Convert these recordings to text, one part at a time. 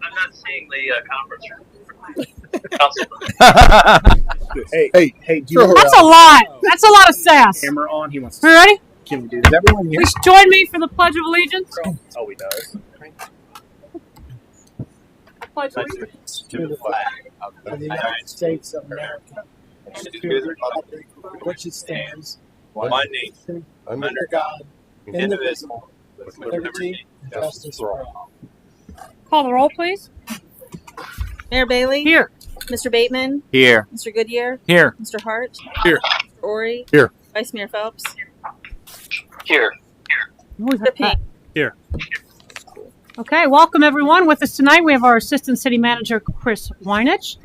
I'm not seeing the conference room. Council. Hey, do you That's a lot. That's a lot of sass. camera on? He wants Are you ready? Can we do that? Everyone here? Please join me for the Pledge of Allegiance. Oh, he does. Pledge of Allegiance. To the flag of the United States of America and to the republic for which it stands, one nation, under God, indivisible, with liberty and justice for all. Call the roll, please. Mayor Bailey? Here. Mr. Bateman? Here. Mr. Goodyear? Here. Mr. Hart? Here. Mr. Ori? Here. Vice Mayor Phelps? Here. Mr. Pink? Here. Okay, welcome everyone. With us tonight, we have our Assistant City Manager, Chris Weinich,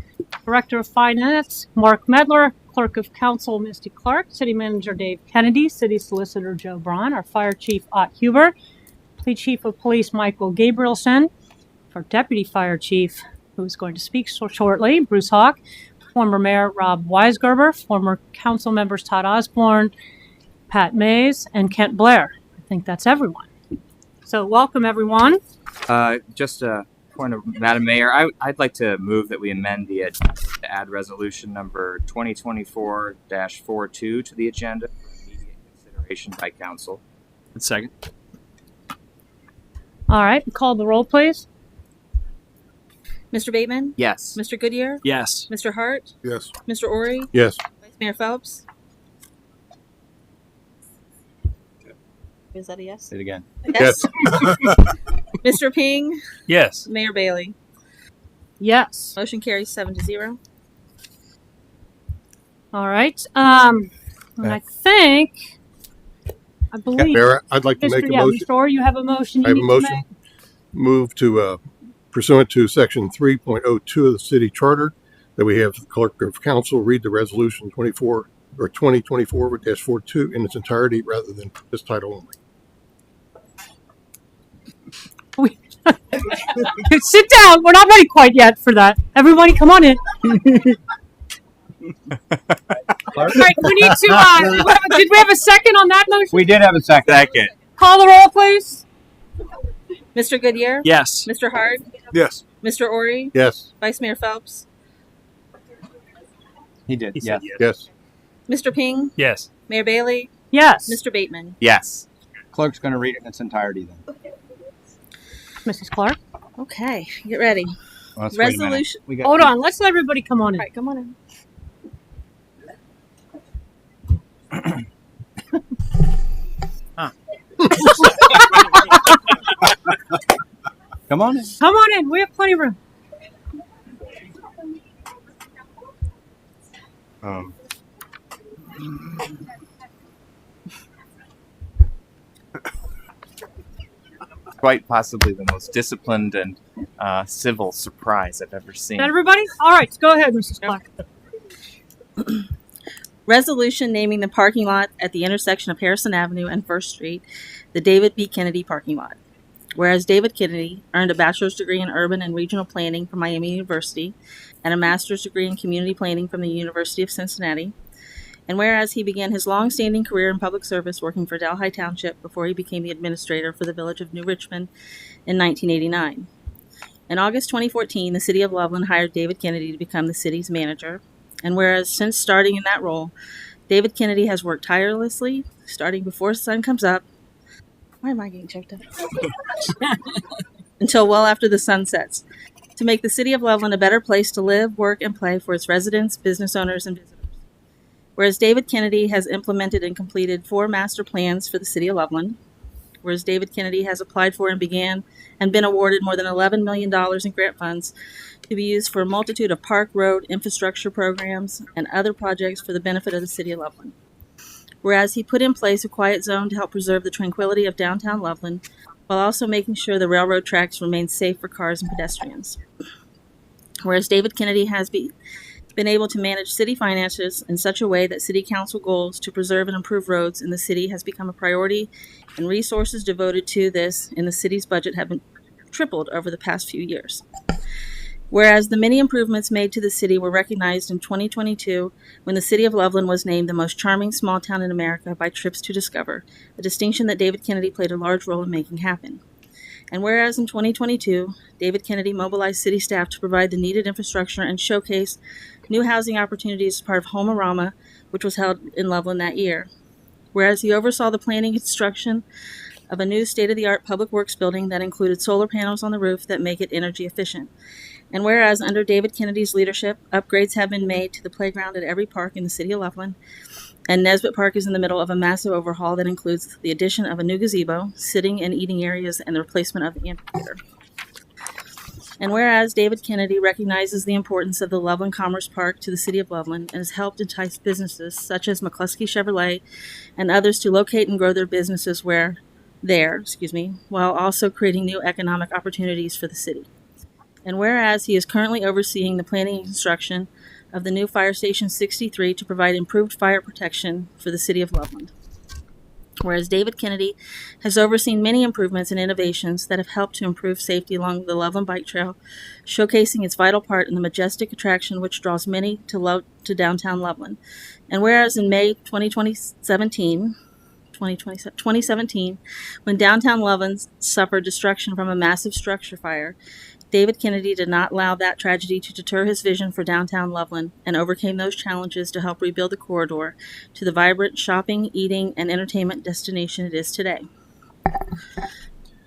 Director of Finance, Mark Medler, Clerk of Council, Misty Clark, City Manager, Dave Kennedy, City Solicitor, Joe Braun, our Fire Chief, Ott Huber, Police Chief of Police, Michael Gabrielson, our Deputy Fire Chief, who is going to speak shortly, Bruce Hawk, former Mayor Rob Weisgerber, former Council members Todd Osborne, Pat Mays, and Kent Blair. I think that's everyone. So welcome everyone. Just a point of Madam Mayor, I'd like to move that we amend the to add resolution number 2024-42 to the agenda for immediate consideration by council. Second. All right, call the roll, please. Mr. Bateman? Yes. Mr. Goodyear? Yes. Mr. Hart? Yes. Mr. Ori? Yes. Vice Mayor Phelps? Is that a yes? Say it again. Yes. Mr. Ping? Yes. Mayor Bailey? Yes. Motion carries 7-0. All right. And I believe, Mayor, I'd like to make a motion. Mr. Orr, you have a motion. I have a motion. Move to pursuant to section 3.02 of the city charter that we have the clerk of council read the resolution 2024-42 in its entirety rather than this title only. Sit down. We're not ready quite yet for that. Everybody, come on in. All right, we need to. Did we have a second on that motion? We did have a second. Call the roll, please. Mr. Goodyear? Yes. Mr. Hart? Yes. Mr. Ori? Yes. Vice Mayor Phelps? He did. He Yes. said Yes. Mr. Ping? Yes. Mayor Bailey? Yes. Mr. Bateman? Yes. Clerk's going to read it in its entirety then. Mrs. Clark. Okay, get ready. Well, let's wait a minute. Resolution. We got Hold on. Let's let everybody come on in. All right, come on in. Come on in. Come on in. We have plenty of room. Quite possibly the most disciplined and civil surprise I've ever seen. Is that everybody? All right. Go ahead, Mrs. Clark. Resolution naming the parking lot at the intersection of Harrison Avenue and First Street the David B. Kennedy parking lot. Whereas David Kennedy earned a bachelor's degree in urban and regional planning from Miami University and a master's degree in community planning from the University of Cincinnati. And whereas he began his long-standing career in public service working for Delhi Township before he became the administrator for the village of New Richmond in 1989. In August 2014, the city of Loveland hired David Kennedy to become the city's manager. And whereas since starting in that role, David Kennedy has worked tirelessly, starting before the sun comes up. Why am I getting choked up? Until well after the sun sets, to make the city of Loveland a better place to live, work, and play for its residents, business owners, and visitors. Whereas David Kennedy has implemented and completed 4 master plans for the city of Loveland. Whereas David Kennedy has applied for and began and been awarded more than $11 million in grant funds to be used for a multitude of park, road, infrastructure programs, and other projects for the benefit of the city of Loveland. Whereas he put in place a quiet zone to help preserve the tranquility of downtown Loveland, while also making sure the railroad tracks remain safe for cars and pedestrians. Whereas David Kennedy has been able to manage city finances in such a way that city council goals to preserve and improve roads in the city has become a priority, and resources devoted to this in the city's budget have been tripled over the past few years. Whereas the many improvements made to the city were recognized in 2022 when the city of Loveland was named the most charming small town in America by Trips to Discover, a distinction that David Kennedy played a large role in making happen. And whereas in 2022, David Kennedy mobilized city staff to provide the needed infrastructure and showcase new housing opportunities as part of Homearama, which was held in Loveland that year. Whereas he oversaw the planning and construction of a new state-of-the-art public works building that included solar panels on the roof that make it energy efficient. And whereas under David Kennedy's leadership, upgrades have been made to the playground at every park in the city of Loveland, and Nesbitt Park is in the middle of a massive overhaul that includes the addition of a new gazebo, sitting and eating areas, and the replacement of the amphitheater. And whereas David Kennedy recognizes the importance of the Loveland Commerce Park to the city of Loveland and has helped entice businesses such as McCluskey Chevrolet and others to locate and grow their businesses while also creating new economic opportunities for the city. And whereas he is currently overseeing the planning and construction of the new Fire Station 63 to provide improved fire protection for the city of Loveland. Whereas David Kennedy has overseen many improvements and innovations that have helped to improve safety along the Loveland Bike Trail, showcasing its vital part in the majestic attraction which draws many to downtown Loveland. And whereas in May 2017, when downtown Loveland suffered destruction from a massive structure fire, David Kennedy did not allow that tragedy to deter his vision for downtown Loveland and overcame those challenges to help rebuild the corridor to the vibrant shopping, eating, and entertainment destination it is today.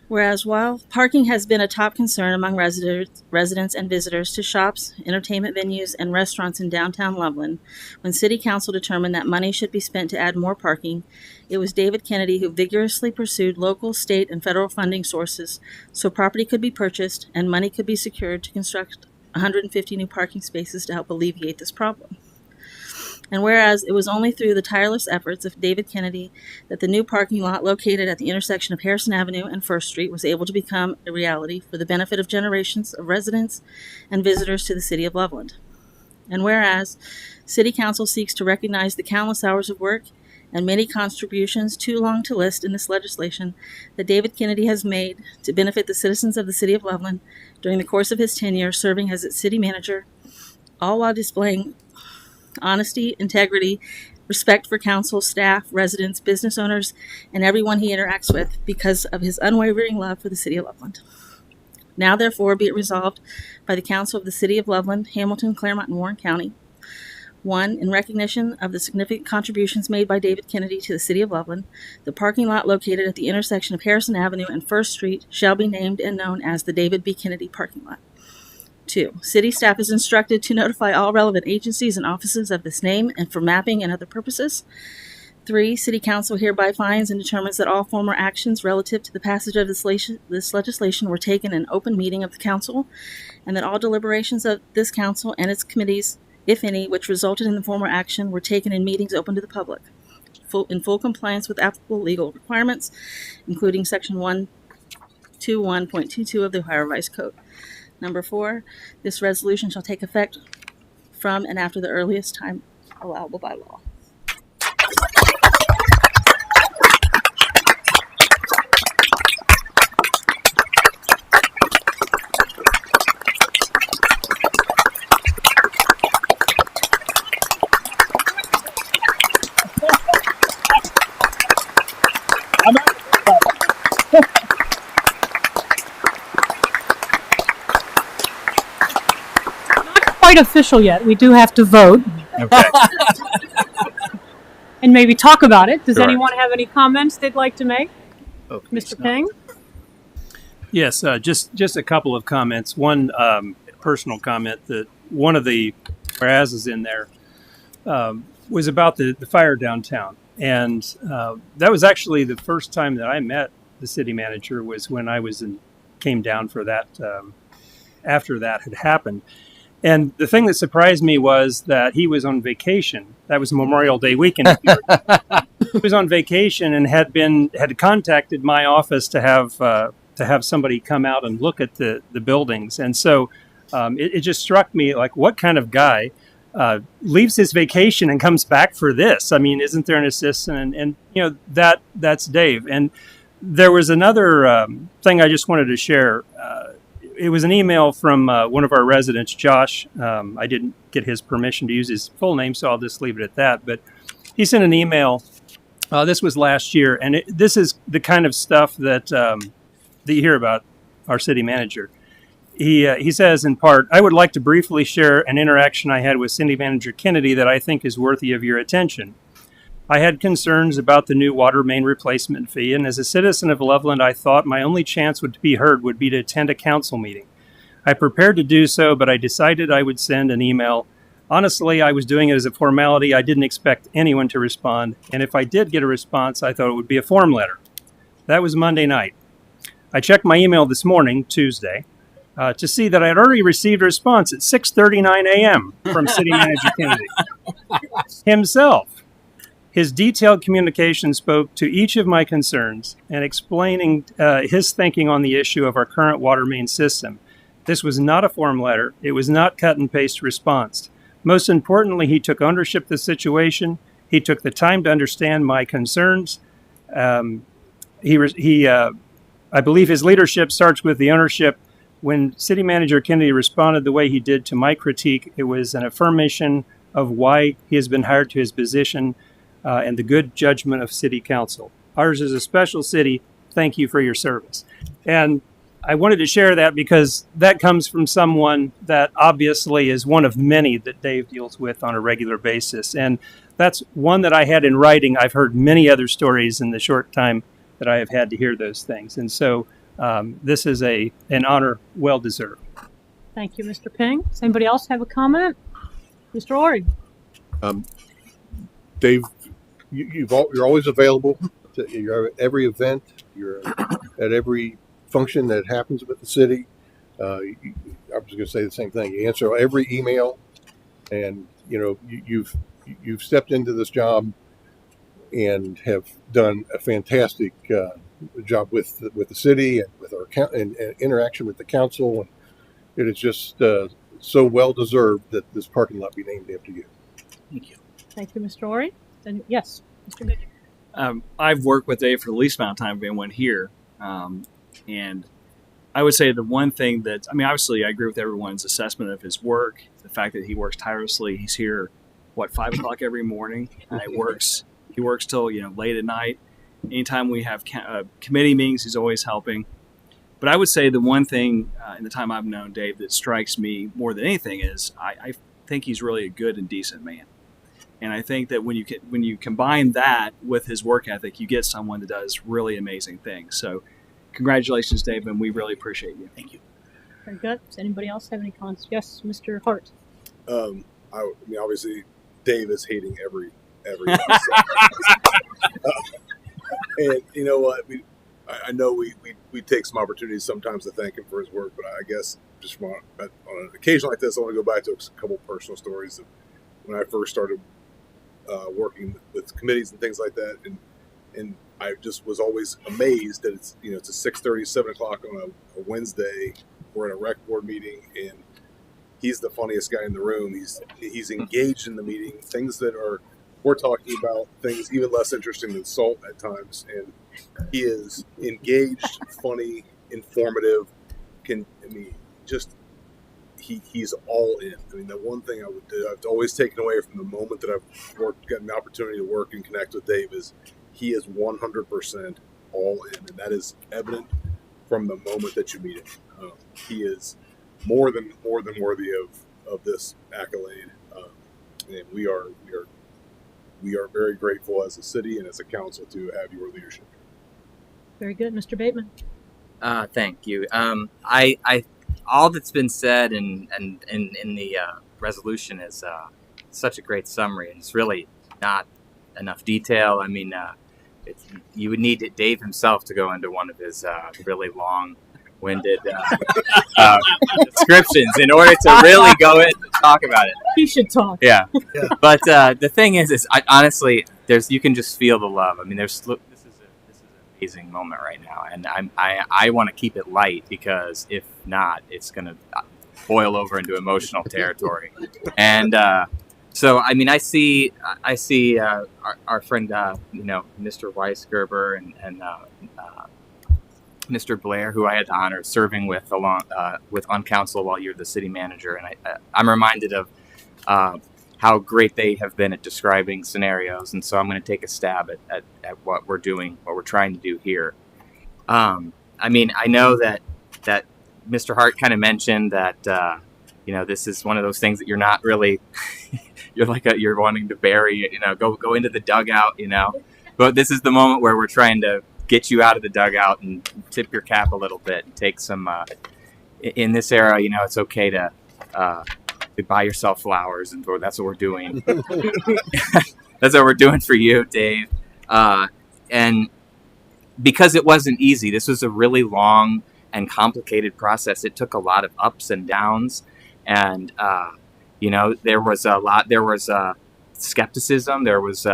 Whereas while parking has been a top concern among residents and visitors to shops, entertainment venues, and restaurants in downtown Loveland, when City Council determined that money should be spent to add more parking, it was David Kennedy who vigorously pursued local, state, and federal funding sources so property could be purchased and money could be secured to construct 150 new parking spaces to help alleviate this problem. And whereas it was only through the tireless efforts of David Kennedy that the new parking lot located at the intersection of Harrison Avenue and First Street was able to become a reality for the benefit of generations of residents and visitors to the city of Loveland. And whereas City Council seeks to recognize the countless hours of work and many contributions too long to list in this legislation that David Kennedy has made to benefit the citizens of the city of Loveland during the course of his tenure serving as its city manager, all while displaying honesty, integrity, respect for council, staff, residents, business owners, and everyone he interacts with because of his unwavering love for the city of Loveland. Now, therefore, be it resolved by the Council of the City of Loveland, Hamilton, Claremont, and Warren County. 1. In recognition of the significant contributions made by David Kennedy to the city of Loveland, the parking lot located at the intersection of Harrison Avenue and First Street shall be named and known as the David B. Kennedy parking lot. 2. City staff is instructed to notify all relevant agencies and offices of this name and for mapping and other purposes. 3. City Council hereby finds and determines that all former actions relative to the passage of this legislation were taken in open meeting of the council, and that all deliberations of this council and its committees, if any, which resulted in the former action were taken in meetings open to the public, in full compliance with applicable legal requirements, including Section 121.22 of the Ohio Revised Code. Number 4, this resolution shall take effect from and after the earliest time allowable by law. Quite official yet. We do have to vote Okay. and maybe talk about it. Does Sure. anyone have any comments they'd like to make? Okay, Mr. so- Ping? Yes, just a couple of comments. One personal comment that one of the whereases in there was about the fire downtown. And that was actually the first time that I met the city manager was when I came down for that after that had happened. And the thing that surprised me was that he was on vacation. That was Memorial Day weekend. He was on vacation and had contacted my office to have somebody come out and look at the buildings. And so it just struck me like, what kind of guy leaves his vacation and comes back for this? I mean, isn't there an assistant? And you know, that's Dave. And there was another thing I just wanted to share. It was an email from one of our residents, Josh. I didn't get his permission to use his full name, so I'll just leave it at that. But he sent an email. This was last year, and this is the kind of stuff that you hear about our city manager. He says, in part, I would like to briefly share an interaction I had with City Manager Kennedy that I think is worthy of your attention. I had concerns about the new water main replacement fee, and as a citizen of Loveland, I thought my only chance would be heard would be to attend a council meeting. I prepared to do so, but I decided I would send an email. Honestly, I was doing it as a formality. I didn't expect anyone to respond, and if I did get a response, I thought it would be a form letter. That was Monday night. I checked my email this morning, Tuesday, to see that I had already received a response at 6:39 a.m. from City Manager Kennedy himself. His detailed communication spoke to each of my concerns and explaining his thinking on the issue of our current water main system. This was not a form letter. It was not cut and paste response. Most importantly, he took ownership of the situation. He took the time to understand my concerns. I believe his leadership starts with the ownership. When City Manager Kennedy responded the way he did to my critique, it was an affirmation of why he has been hired to his position and the good judgment of City Council. Ours is a special city. Thank you for your service. And I wanted to share that because that comes from someone that obviously is one of many that Dave deals with on a regular basis. And that's one that I had in writing. I've heard many other stories in the short time that I have had to hear those things. And so this is an honor well deserved. Thank you, Mr. Ping. Does anybody else have a comment? Mr. Ori? Dave, you're always available. You're at every event. You're at every function that happens with the city. I was going to say the same thing. You answer every email, and you've stepped into this job and have done a fantastic job with the city and with our and interaction with the council. And it is just so well deserved that this parking lot be named after you. Thank you. Thank you, Mr. Ori. Then, yes, Mr. Biddick. I've worked with Dave for the least amount of time of anyone here. And I would say the one thing that, obviously I agree with everyone's assessment of his work, the fact that he works tirelessly. He's here, 5 o'clock every morning. He works till, late at night. Anytime we have committee meetings, he's always helping. But I would say the one thing in the time I've known Dave that strikes me more than anything is I think he's really a good and decent man. And I think that when you combine that with his work ethic, you get someone that does really amazing things. So congratulations, Dave, and we really appreciate you. Thank you. Very good. Does anybody else have any comments? Yes, Mr. Hart. Obviously, Dave is hating every and you know what? I know we take some opportunities sometimes to thank him for his work, but I guess just on an occasion like this, I want to go back to a couple personal stories of when I first started working with committees and things like that, and I just was always amazed that it's a 6:30, 7 o'clock on a Wednesday. We're at a rec board meeting, and he's the funniest guy in the room. He's engaged in the meeting. Things that we're talking about things even less interesting than salt at times, and he is engaged, funny, informative. He's all in. The one thing I've always taken away from the moment that I've gotten the opportunity to work and connect with Dave is he is 100% all in, and that is evident from the moment that you meet him. He is more than worthy of this accolade, and we are very grateful as a city and as a council to have your leadership. Very good, Mr. Bateman. Thank you. I all that's been said in the resolution is such a great summary, and it's really not enough detail. You would need Dave himself to go into one of his really long-winded descriptions in order to really go in and talk about it. He should talk. Yeah. But the thing is honestly, you can just feel the love. This is an amazing moment right now, and I want to keep it light because if not, it's going to boil over into emotional territory. And so I see our friend Mr. Weisgerber and Mr. Blair, who I had the honor of serving with on council while you're the city manager, and I'm reminded of how great they have been at describing scenarios, and so I'm going to take a stab at what we're doing, what we're trying to do here. I know that that Mr. Hart kind of mentioned that this is one of those things that you're not really you're wanting to bury, go into the dugout, but this is the moment where we're trying to get you out of the dugout and tip your cap a little bit and take some in this era, it's okay to buy yourself flowers, and that's what we're doing. That's what we're doing for you, Dave. And because it wasn't easy, this was a really long and complicated process. It took a lot of ups and downs, and there was skepticism, there was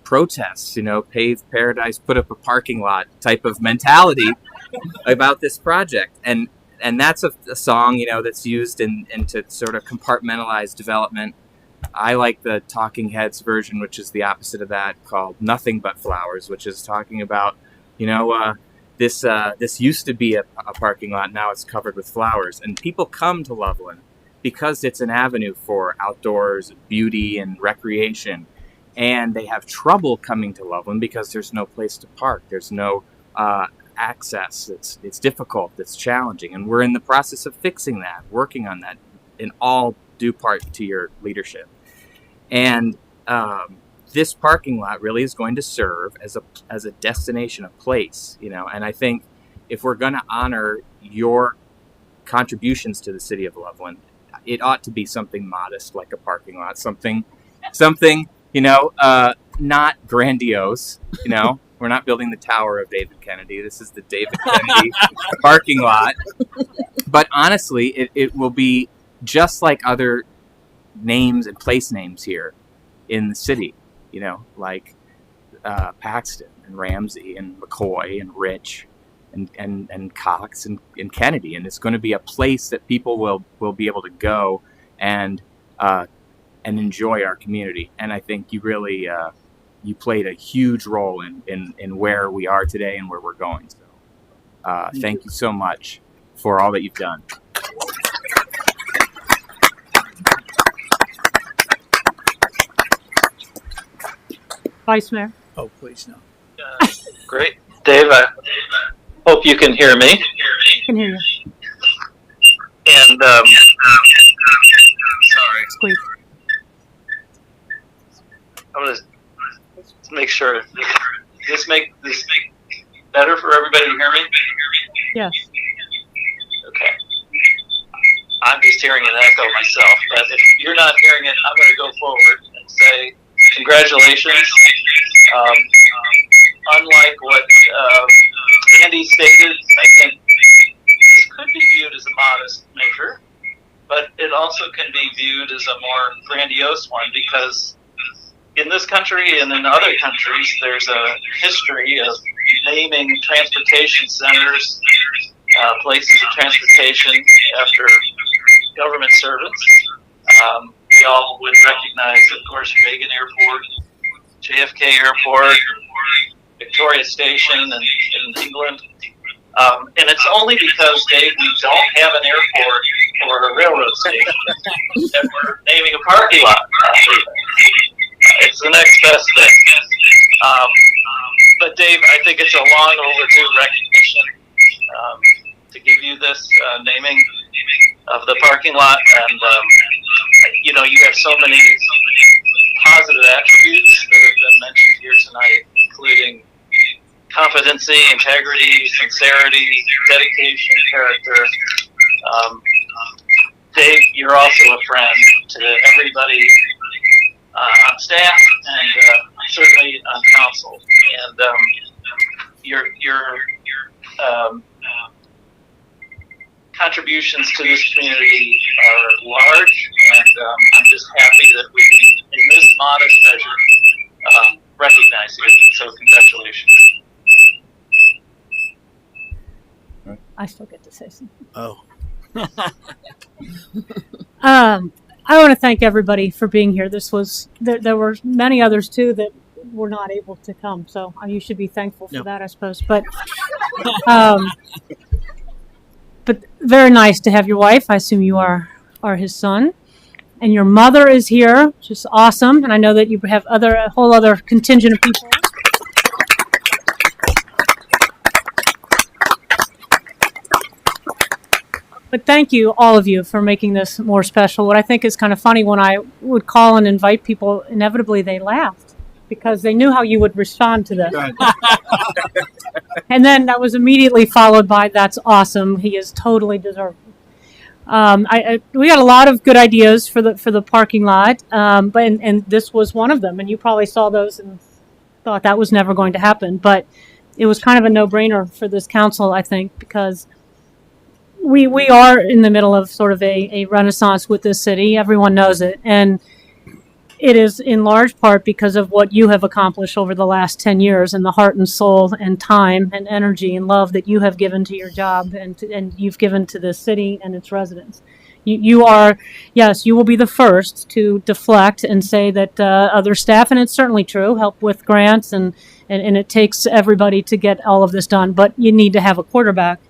protests, Paved Paradise put up a parking lot type of mentality about this project, and that's a song that's used to sort of compartmentalize development. I like the Talking Heads version, which is the opposite of that, called Nothing But Flowers, which is talking about this used to be a parking lot, now it's covered with flowers, and people come to Loveland because it's an avenue for outdoors, beauty, and recreation. And they have trouble coming to Loveland because there's no place to park. There's no access. It's difficult. It's challenging. And we're in the process of fixing that, working on that, in all due part to your leadership. And this parking lot really is going to serve as a destination, a place, And I think if we're going to honor your contributions to the city of Loveland, it ought to be something modest, like a parking lot, something, not grandiose. We're not building the Tower of David Kennedy. This is the David Kennedy parking lot. But honestly, it will be just like other names and place names here in the city, like Paxton and Ramsey and McCoy and Rich and Cox and Kennedy. And it's going to be a place that people will be able to go and enjoy our community. And I think you really you played a huge role in where we are today and where we're going. So thank you so much for all that you've done. Vice Mayor. Oh, please no. Great. Dave, I hope you can hear me. I can hear you. And, sorry. Squeak. I'm going to make sure. This make better for everybody to hear me? Yes. Okay. I'm just hearing an echo myself, but if you're not hearing it, I'm going to go forward and say congratulations. Unlike what Andy stated, I think this could be viewed as a modest measure, but it also can be viewed as a more grandiose one, because in this country and in other countries, there's a history of naming transportation centers, places of transportation after government servants. We all would recognize, of course, Reagan Airport, JFK Airport, Victoria Station in England. And it's only because, Dave, we don't have an airport or a railroad station that we're naming a parking lot after that. It's the next best thing. But Dave, I think it's a long overdue recognition to give you this naming of the parking lot. And, you have so many positive attributes that have been mentioned here tonight, including competency, integrity, sincerity, dedication, character. Dave, you're also a friend to everybody on staff and certainly on council. And your contributions to this community are large, and I'm just happy that we can, in this modest measure, recognize you. So congratulations. I still get to say something. Oh. I want to thank everybody for being here. There were many others too that were not able to come, so you should be thankful for that, I suppose. But very nice to have your wife. I assume you are his son, and your mother is here, which is awesome. And I know that you have a whole other contingent of people. But thank you, all of you, for making this more special. What I think is kind of funny, when I would call and invite people, inevitably they laughed because they knew how you would respond to this. And then that was immediately followed by, "That's awesome. He is totally deserving." We got a lot of good ideas for the parking lot, and this was one of them. And you probably saw those and thought that was never going to happen. But it was kind of a no-brainer for this council, I think, because we are in the middle of sort of a renaissance with this city. Everyone knows it. And it is in large part because of what you have accomplished over the last 10 years and the heart and soul and time and energy and love that you have given to your job and you've given to the city and its residents. You are, yes, you will be the first to deflect and say that other staff, and it's certainly true, help with grants and it takes everybody to get all of this done. But you need to have a quarterback.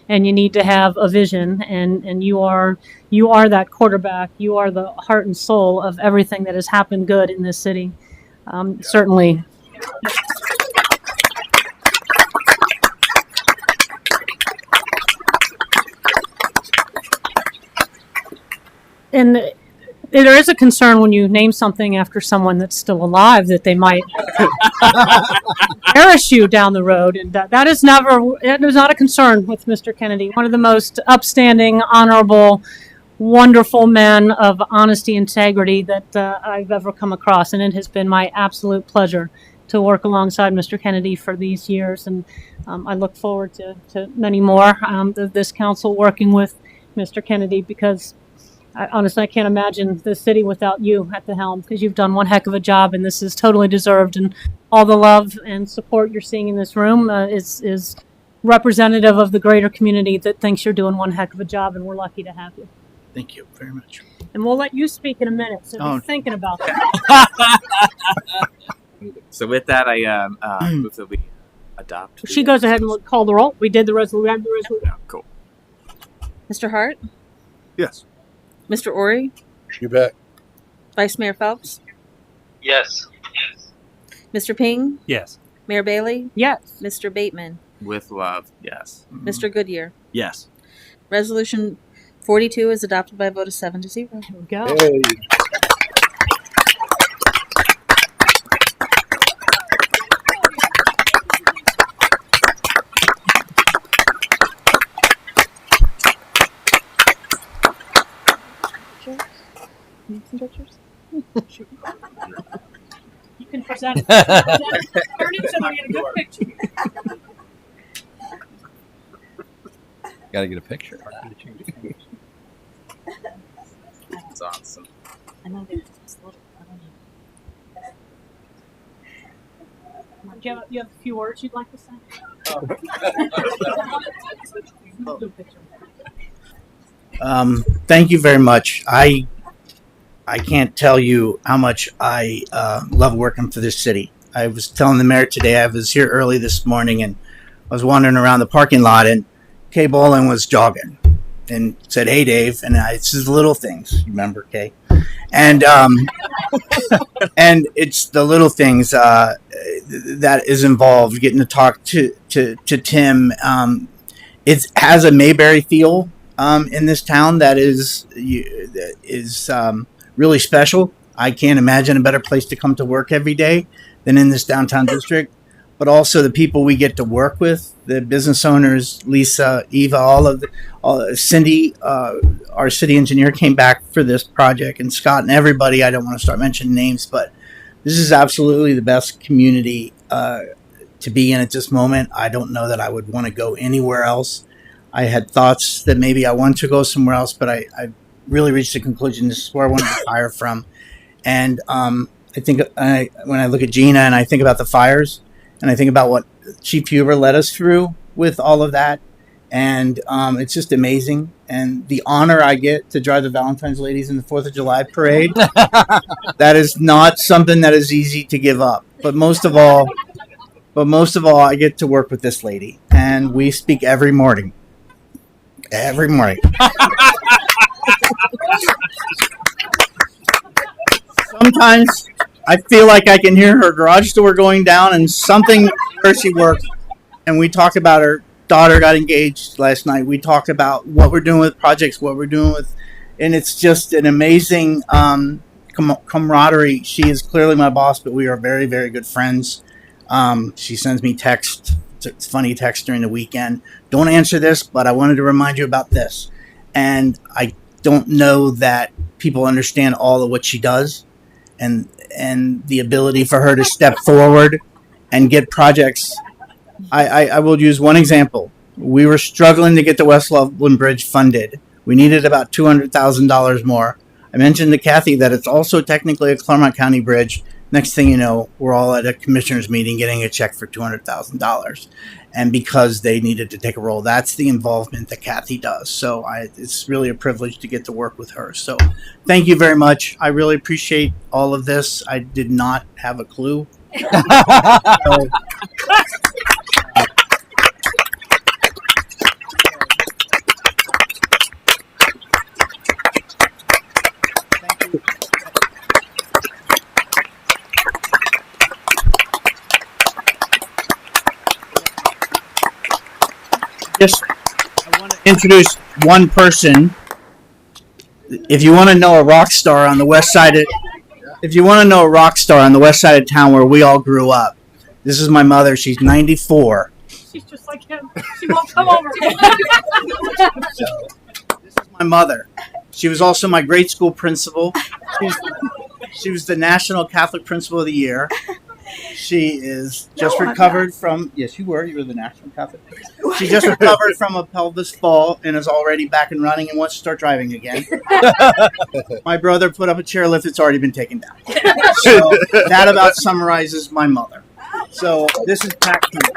And you need to have a vision, and you are that quarterback. You are the heart and soul of everything that has happened good in this city. Certainly. And there is a concern when you name something after someone that's still alive that they might perish you down the road, and that is not a concern with Mr. Kennedy. One of the most upstanding, honorable, wonderful men of honesty and integrity that I've ever come across, and it has been my absolute pleasure to work alongside Mr. Kennedy for these years, and I look forward to many more of this council working with Mr. Kennedy, because honestly, I can't imagine the city without you at the helm, because you've done one heck of a job, and this is totally deserved. And all the love and support you're seeing in this room is representative of the greater community that thinks you're doing one heck of a job, and we're lucky to have you. Thank you very much. And we'll let you speak in a minute, so be thinking about that. So with that, I move that we adopt. She goes ahead and call the roll. We did the resolution. Yeah, cool. Mr. Hart? Yes. Mr. Ori? You bet. Vice Mayor Phelps? Yes. Mr. Ping? Yes. Mayor Bailey? Yes. Mr. Bateman? With love, yes. Mr. Goodyear? Yes. Resolution 42 is adopted by a vote of 7-0. Here we go. Hey. Need some pictures? You can present it. Turn it so we get a good picture. Got to get a picture. That's awesome. I know they're just little. I don't know. Do you have a few words you'd like to say? Thank you very much. I can't tell you how much I love working for this city. I was telling the mayor today, I was here early this morning and I was wandering around the parking lot, and Kay Bolin was jogging and said, "Hey, Dave." And it's just little things. You remember, Kay? And and it's the little things that is involved, getting to talk to Tim. It has a Mayberry feel in this town that is really special. I can't imagine a better place to come to work every day than in this downtown district. But also the people we get to work with, the business owners, Lisa, Eva, Cindy, our city engineer came back for this project, and Scott and everybody. I don't want to start mentioning names, but this is absolutely the best community to be in at this moment. I don't know that I would want to go anywhere else. I had thoughts that maybe I wanted to go somewhere else, but I really reached the conclusion this is where I want to retire from. And I think when I look at Gina and I think about the fires and I think about what Chief Huber led us through with all of that, and it's just amazing. And the honor I get to drive the Valentine's ladies in the 4th of July parade, that is not something that is easy to give up. But most of all, I get to work with this lady, and we speak every morning. Every morning. Sometimes I feel like I can hear her garage door going down and something where she works, and we talk about her daughter got engaged last night. We talked about what we're doing with projects, what we're doing with, and it's just an amazing camaraderie. She is clearly my boss, but we are very, very good friends. She sends me texts. It's funny text during the weekend. Don't answer this, but I wanted to remind you about this. And I don't know that people understand all of what she does, and the ability for her to step forward and get projects. I will use one example. We were struggling to get the West Loveland Bridge funded. We needed about $200,000 more. I mentioned to Kathy that it's also technically a Claremont County bridge. Next thing you know, we're all at a commissioner's meeting getting a check for $200,000. And because they needed to take a role, that's the involvement that Kathy does. So it's really a privilege to get to work with her. So thank you very much. I really appreciate all of this. I did not have a clue. So, I want to introduce one person. If you want to know a rock star on the west side of town where we all grew up, this is my mother. She's 94. She's just like him. She won't come over. This is my mother. She was also my grade school principal. She was the National Catholic Principal of the Year. She is just recovered from. Yes, you were the National Catholic. She just recovered from a pelvis fall and is already back and running and wants to start driving again. My brother put up a chairlift that's already been taken down. So that about summarizes my mother. So this is Pat Kennedy.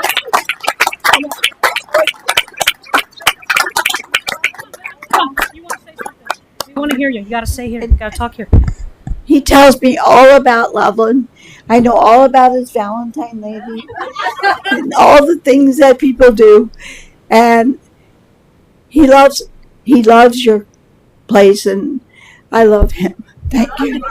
You want to say something? We want to hear you. You got to say here. You got to talk here. He tells me all about Loveland. I know all about his Valentine lady and all the things that people do. And he loves your place, and I love him. Thank you.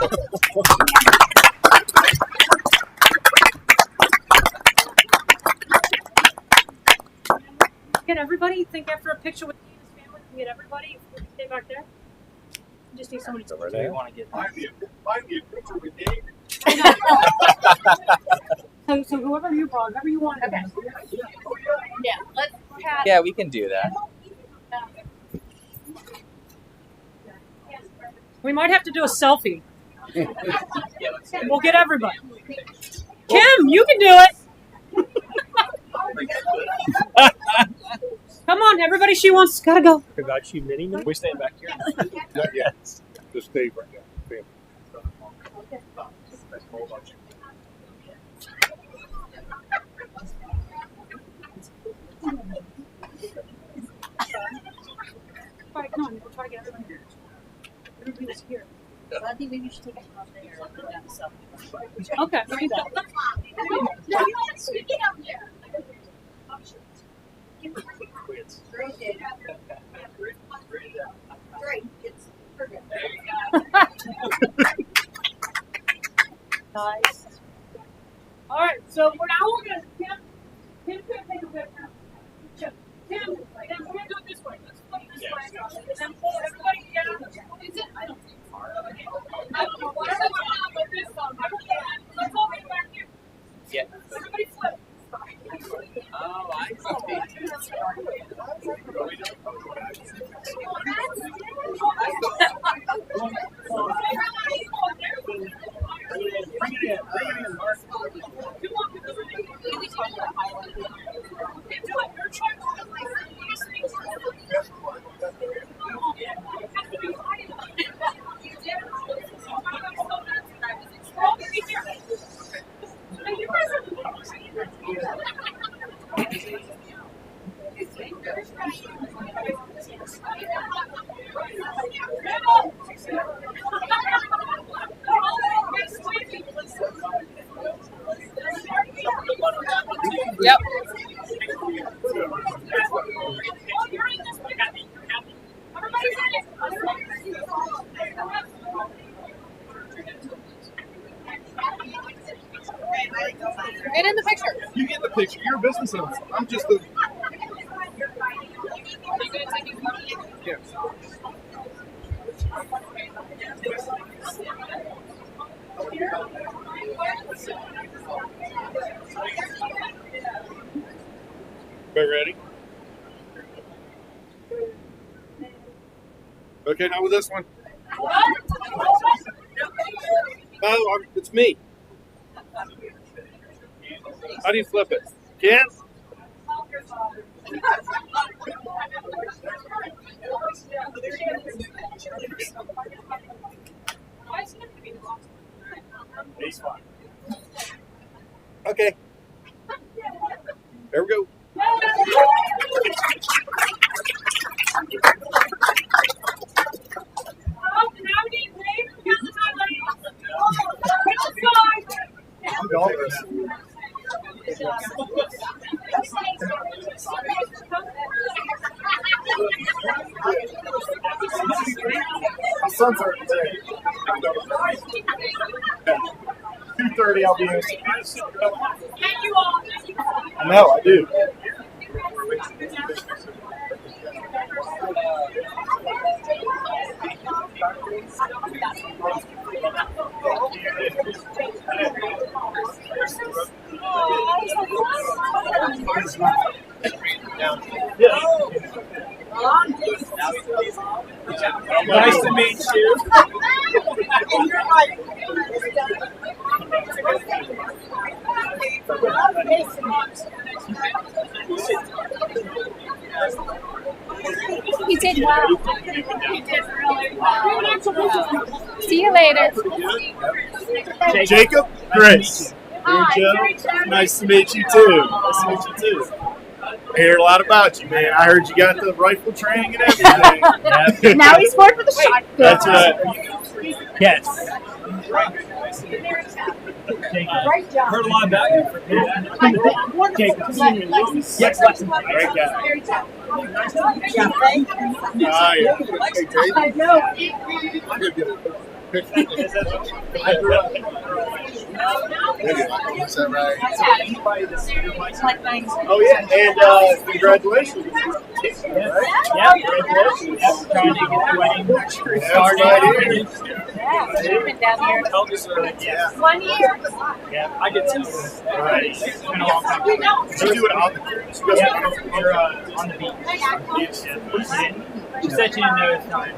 Get everybody. Think after a picture with me and his family. Can we get everybody? Stay back there. Just need somebody to Over there. Want to get Find me a picture with Dave. So whoever you brought, whoever you want. Okay. Yeah, let's. Yeah, we can do that. We might have to do a selfie. We'll get everybody. Kim, you can do it. Come on, everybody. She wants. Gotta go. Forgot you mini me. We staying back here. Not yet. Just stay right now. Family. All right, come on. We'll try to get everybody here. Everybody's here. I think maybe you should take it from there and put down the selfie. Okay. There you go. Nice. All right, so we're gonna Tim's gonna take a picture. Tim, we're gonna do it this way. Let's flip this way. And then pull everybody together. Is it? I don't think it's hard. I don't know. Whatever you want with this one. Let's all get back here. Yeah. Everybody flip. Oh, I see. Yep. Get in the picture. You get the picture. You're a business owner. I'm just the. Ready? Okay, now with this one. No, it's me. How do you flip it? Can? Okay. There we go. Sunset today. 2:30 I'll be here. I know, I do. Nice to meet you. You did well. You did really well. See you later. Jacob, Grace. Hi, Joe. Nice to meet you too. Nice to meet you too. I hear a lot about you, man. I heard you got the rifle training and everything. Now he's going for the shotgun. That's right. Yes. Great job. Heard a lot about you. Yes, Great guy. Very tough. Hi. I know. Is that right? Like Oh yeah, and congratulations. Yeah, congratulations. Trying to get the wedding started. Yeah, you've been down here. Yeah. 1 year. Yeah, I get to. Right. It's been a long time. You do it on the cruise. Yeah, we're on the beach. She said she didn't know it's time.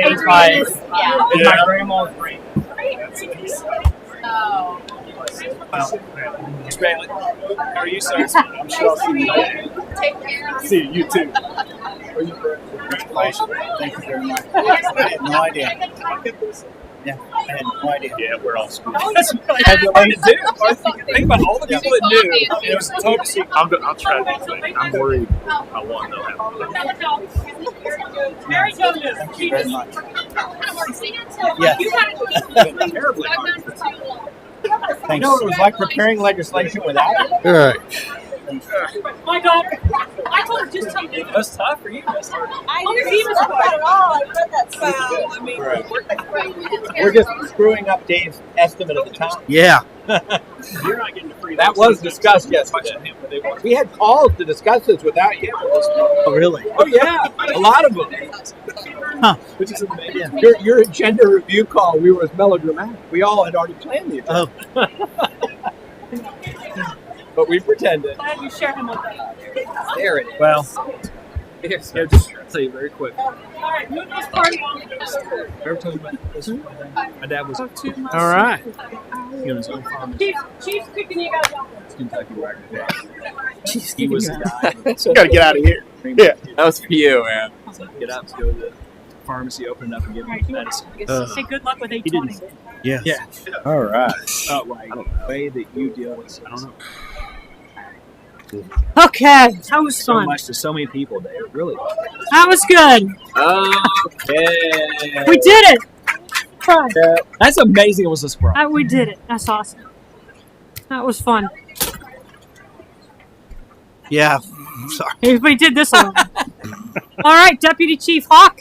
It's my grandma's brain. Oh. Miss Bailey, how are you, sir? I'm sure I'll see you later. Take care. See you too. Congratulations. Thank you very much. I had no idea. Yeah, I had no idea. Yeah, we're all screwed. That's what I had to do. Think about all the people that knew. It was a total secret. I'll try to do it. I'm worried how long they'll have. Very good. Thank you very much. Yes. Terribly. Thanks. No, it was like preparing legislation without it. All right. My daughter, I told her just tell me. That's tough for you. That's hard. I didn't even at all. I read that spell. I mean, We're just screwing up Dave's estimate of the time. Yeah. You're not getting free. That was discussed yesterday. We had calls to discuss this without you. Oh, really? Oh yeah, a lot of them. Huh. Which is amazing. Your agenda review call, we were as melodramatic. We all had already planned the agenda. Oh. But we pretended. Glad you shared him with that. There it is. Well, Here, just tell you very quick. All right, move this party on. Ever told you about this? My dad was All right. He was on farm. Chief's kicking you guys out. Kentucky Wagner Day. He was the guy. Gotta get out of here. Yeah. That was for you, man. So get out to go to the pharmacy, open it up, and give him medicine. Say good luck with He didn't 820. say it. yeah. Yeah. All right. Like the way that you deal with it. I don't know. Okay, that was So fun. much to so many people, Dave. Really. That was good. Okay. We did it. Fun. That's amazing. It was a surprise. We did it. That's awesome. That was fun. Yeah. Sorry. Everybody did this alone. All right, Deputy Chief Hawk.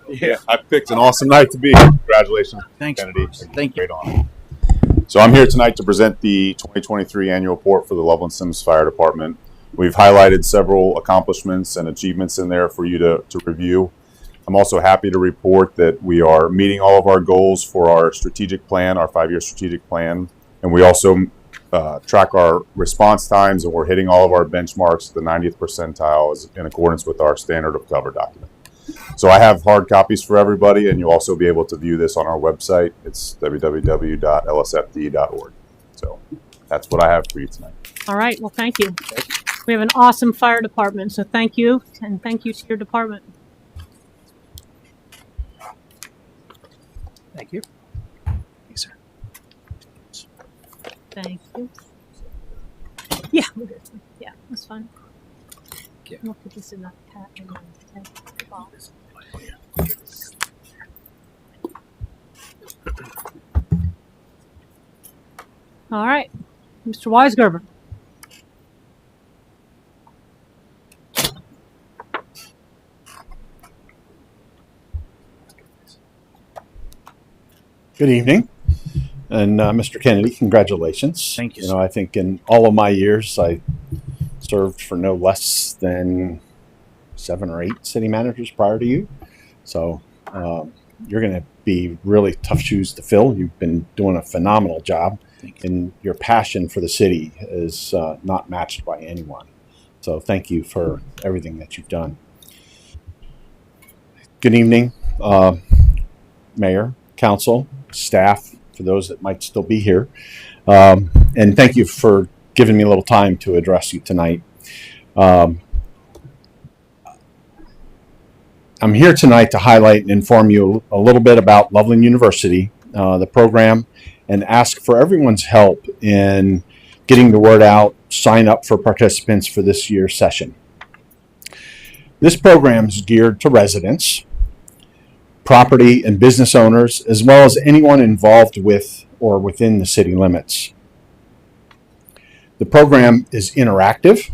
Yeah, I picked an awesome night to be here. Congratulations, Thanks. Kennedy. Thank you. Great honor. So I'm here tonight to present the 2023 annual report for the Loveland Sims Fire Department. We've highlighted several accomplishments and achievements in there for you to review. I'm also happy to report that we are meeting all of our goals for our strategic plan, our 5-year strategic plan, and we also track our response times, and we're hitting all of our benchmarks. The 90th percentile is in accordance with our standard of cover document. So I have hard copies for everybody, and you'll also be able to view this on our website. It's www.lsfd.org. So that's what I have for you tonight. All right. Well, thank you. We have an awesome fire department, so thank you, and thank you to your department. Thank you. Yes, sir. Thank you. Yeah, we're good. Yeah, that's fine. Yeah. We'll put this in that pack and then take the box. All right, Mr. Weisgerber. Good evening. And Mr. Kennedy, congratulations. Thank you, You know, I think in all of my years, I served for no less than 7 or 8 city managers prior to you. So you're going to be really tough shoes to fill. You've been doing a phenomenal job, and your passion for the city is not matched by anyone. So thank you for everything that you've done. Good evening, Mayor, Council, staff, for those that might still be here. And thank you for giving me a little time to address you tonight. I'm here tonight to highlight and inform you a little bit about Loveland University, the program, and ask for everyone's help in getting the word out, sign up for participants for this year's session. This program is geared to residents, property and business owners, as well as anyone involved with or within the city limits. The program is interactive.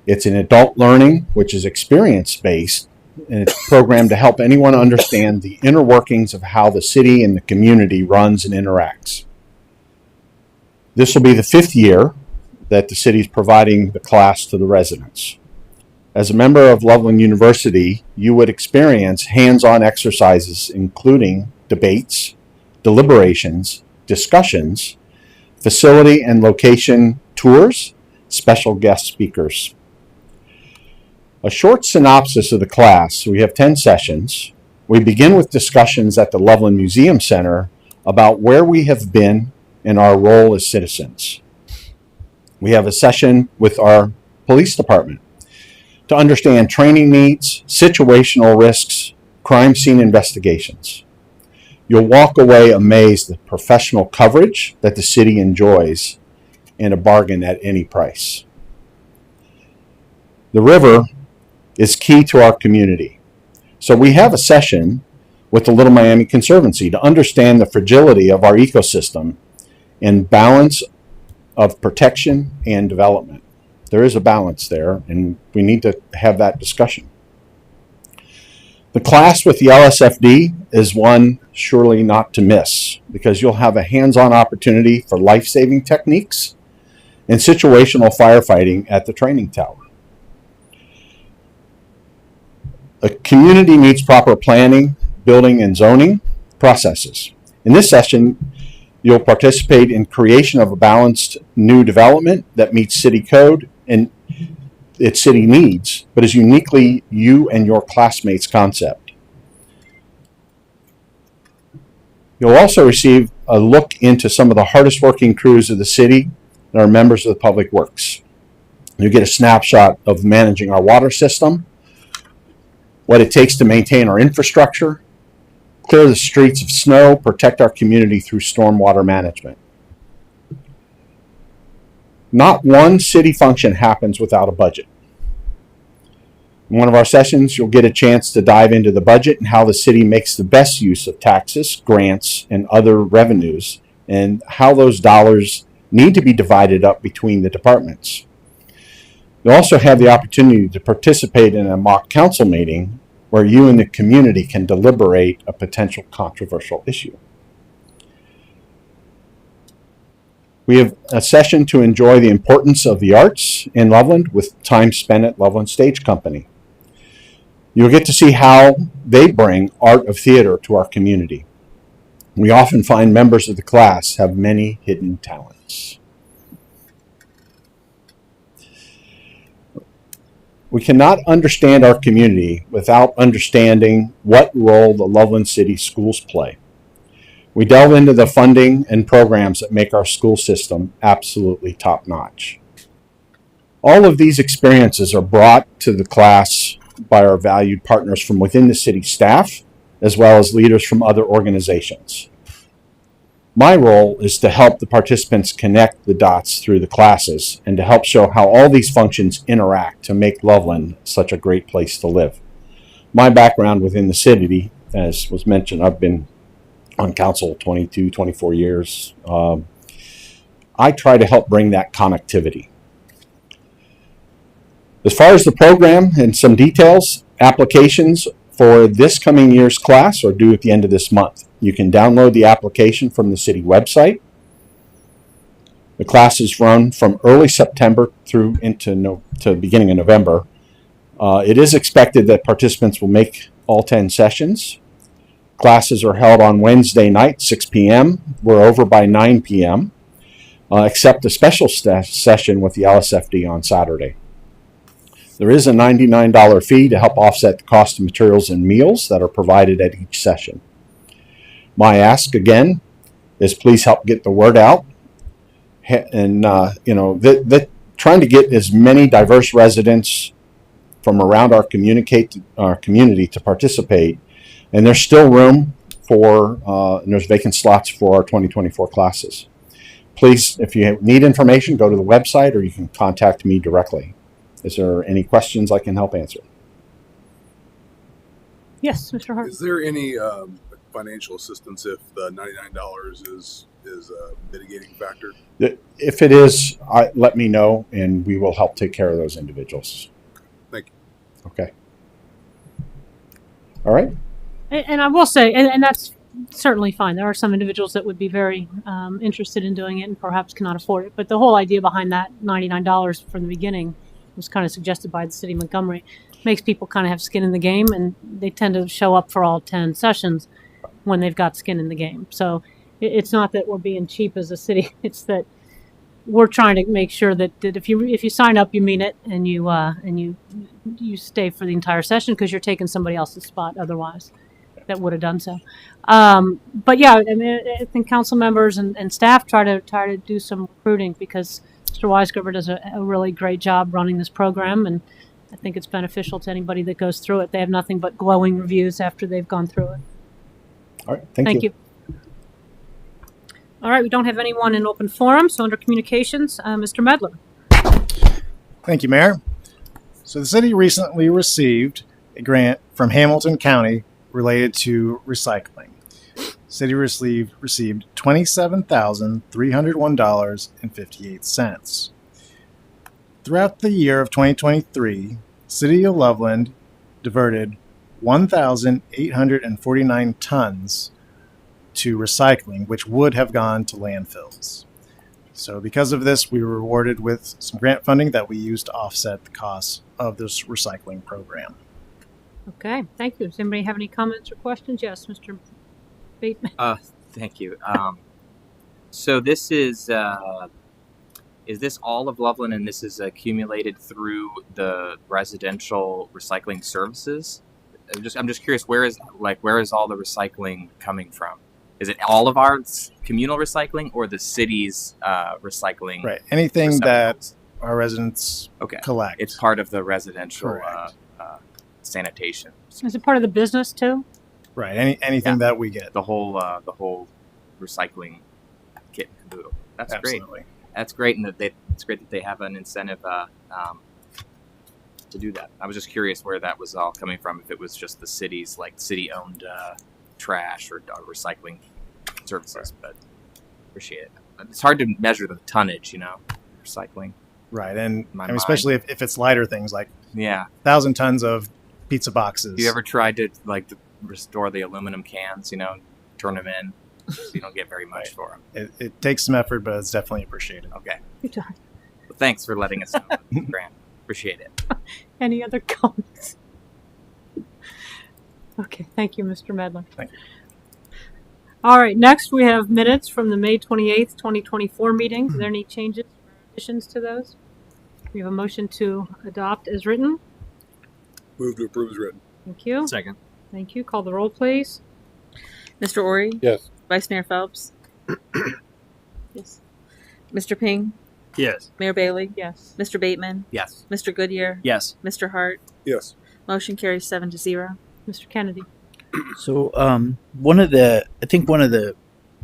It's an adult learning, which is experience-based, and it's programmed to help anyone understand the inner workings of how the city and the community runs and interacts. This will be the 5th year that the city is providing the class to the residents. As a member of Loveland University, you would experience hands-on exercises including debates, deliberations, discussions, facility and location tours, special guest speakers. A short synopsis of the class. We have 10 sessions. We begin with discussions at the Loveland Museum Center about where we have been and our role as citizens. We have a session with our police department to understand training needs, situational risks, crime scene investigations. You'll walk away amazed at professional coverage that the city enjoys and a bargain at any price. The river is key to our community. So we have a session with the Little Miami Conservancy to understand the fragility of our ecosystem and balance of protection and development. There is a balance there, and we need to have that discussion. The class with the LSFD is one surely not to miss, because you'll have a hands-on opportunity for life-saving techniques and situational firefighting at the training tower. A community needs proper planning, building, and zoning processes. In this session, you'll participate in creation of a balanced new development that meets city code and its city needs, but is uniquely you and your classmates' concept. You'll also receive a look into some of the hardest working crews of the city that are members of the Public Works. You get a snapshot of managing our water system, what it takes to maintain our infrastructure, clear the streets of snow, protect our community through stormwater management. Not one city function happens without a budget. In one of our sessions, you'll get a chance to dive into the budget and how the city makes the best use of taxes, grants, and other revenues, and how those dollars need to be divided up between the departments. You'll also have the opportunity to participate in a mock council meeting where you and the community can deliberate a potential controversial issue. We have a session to enjoy the importance of the arts in Loveland with time spent at Loveland Stage Company. You'll get to see how they bring art of theater to our community. We often find members of the class have many hidden talents. We cannot understand our community without understanding what role the Loveland City schools play. We delve into the funding and programs that make our school system absolutely top-notch. All of these experiences are brought to the class by our valued partners from within the city staff, as well as leaders from other organizations. My role is to help the participants connect the dots through the classes and to help show how all these functions interact to make Loveland such a great place to live. My background within the city, as was mentioned, I've been on council 22, 24 years. I try to help bring that connectivity. As far as the program and some details, applications for this coming year's class are due at the end of this month. You can download the application from the city website. The classes run from early September through into beginning of November. It is expected that participants will make all 10 sessions. Classes are held on Wednesday night, 6 p.m. We're over by 9 p.m., except a special session with the LSFD on Saturday. There is a $99 fee to help offset the cost of materials and meals that are provided at each session. My ask again is please help get the word out, and trying to get as many diverse residents from around our community to participate. And there's still room for and there's vacant slots for our 2024 classes. Please, if you need information, go to the website or you can contact me directly. Is there any questions I can help answer? Yes, Mr. Hart. Is there any financial assistance if the $99 is a mitigating factor? If it is, let me know and we will help take care of those individuals. Thank you. Okay. All right. And I will say, and that's certainly fine. There are some individuals that would be very interested in doing it and perhaps cannot afford it. But the whole idea behind that $99 from the beginning was kind of suggested by the city of Montgomery. Makes people kind of have skin in the game, and they tend to show up for all 10 sessions when they've got skin in the game. So it's not that we're being cheap as a city. It's that we're trying to make sure that if you sign up, you mean it, and you stay for the entire session because you're taking somebody else's spot otherwise that would have done so. But yeah, I mean, I think council members and staff try to do some recruiting because Mr. Weisgerber does a really great job running this program, and I think it's beneficial to anybody that goes through it. They have nothing but glowing reviews after they've gone through it. All right, thank you. All right, we don't have anyone in open forum, so under communications, Mr. Medler. Thank you, Mayor. So the city recently received a grant from Hamilton County related to recycling. The city received $27,301.58. Throughout the year of 2023, City of Loveland diverted 1,849 tons to recycling, which would have gone to landfills. So because of this, we were rewarded with some grant funding that we used to offset the costs of this recycling program. Okay, thank you. Does anybody have any comments or questions? Yes, Mr. Bateman. Thank you. So this is this all of Loveland, and this is accumulated through the residential recycling services? I'm just curious, where is all the recycling coming from? Is it all of our communal recycling or the city's recycling? Right. Anything that our residents collect. It's part of the residential sanitation. Is it part of the business too? Right. Anything that we get. The whole recycling kit and caboodle. That's Absolutely. Great. That's great, and it's great that they have an incentive to do that. I was just curious where that was all coming from. If it was just the city's city-owned trash or recycling services, but appreciate it. It's hard to measure the tonnage, recycling. Right, and especially if it's lighter things like 1,000 tons of pizza boxes. You ever tried to restore the aluminum cans? Turn them in. so you don't get very much for them. It takes some effort, but it's definitely appreciated. Okay. Good job. Well, thanks for letting us know, Grant. Appreciate it. Any other comments? Okay, thank you, Mr. Medler. Thank you. All right, next we have minutes from the May 28th, 2024 meeting. Are there any changes or additions to those? We have a motion to adopt as written. Move to approve as written. Thank you. Second. Thank you. Call the roll, please. Mr. Ori? Yes. Vice Mayor Phelps? Yes. Mr. Ping? Yes. Mayor Bailey? Yes. Mr. Bateman? Yes. Mr. Goodyear? Yes. Mr. Hart? Yes. Motion carries 7-0. Mr. Kennedy. So, one of the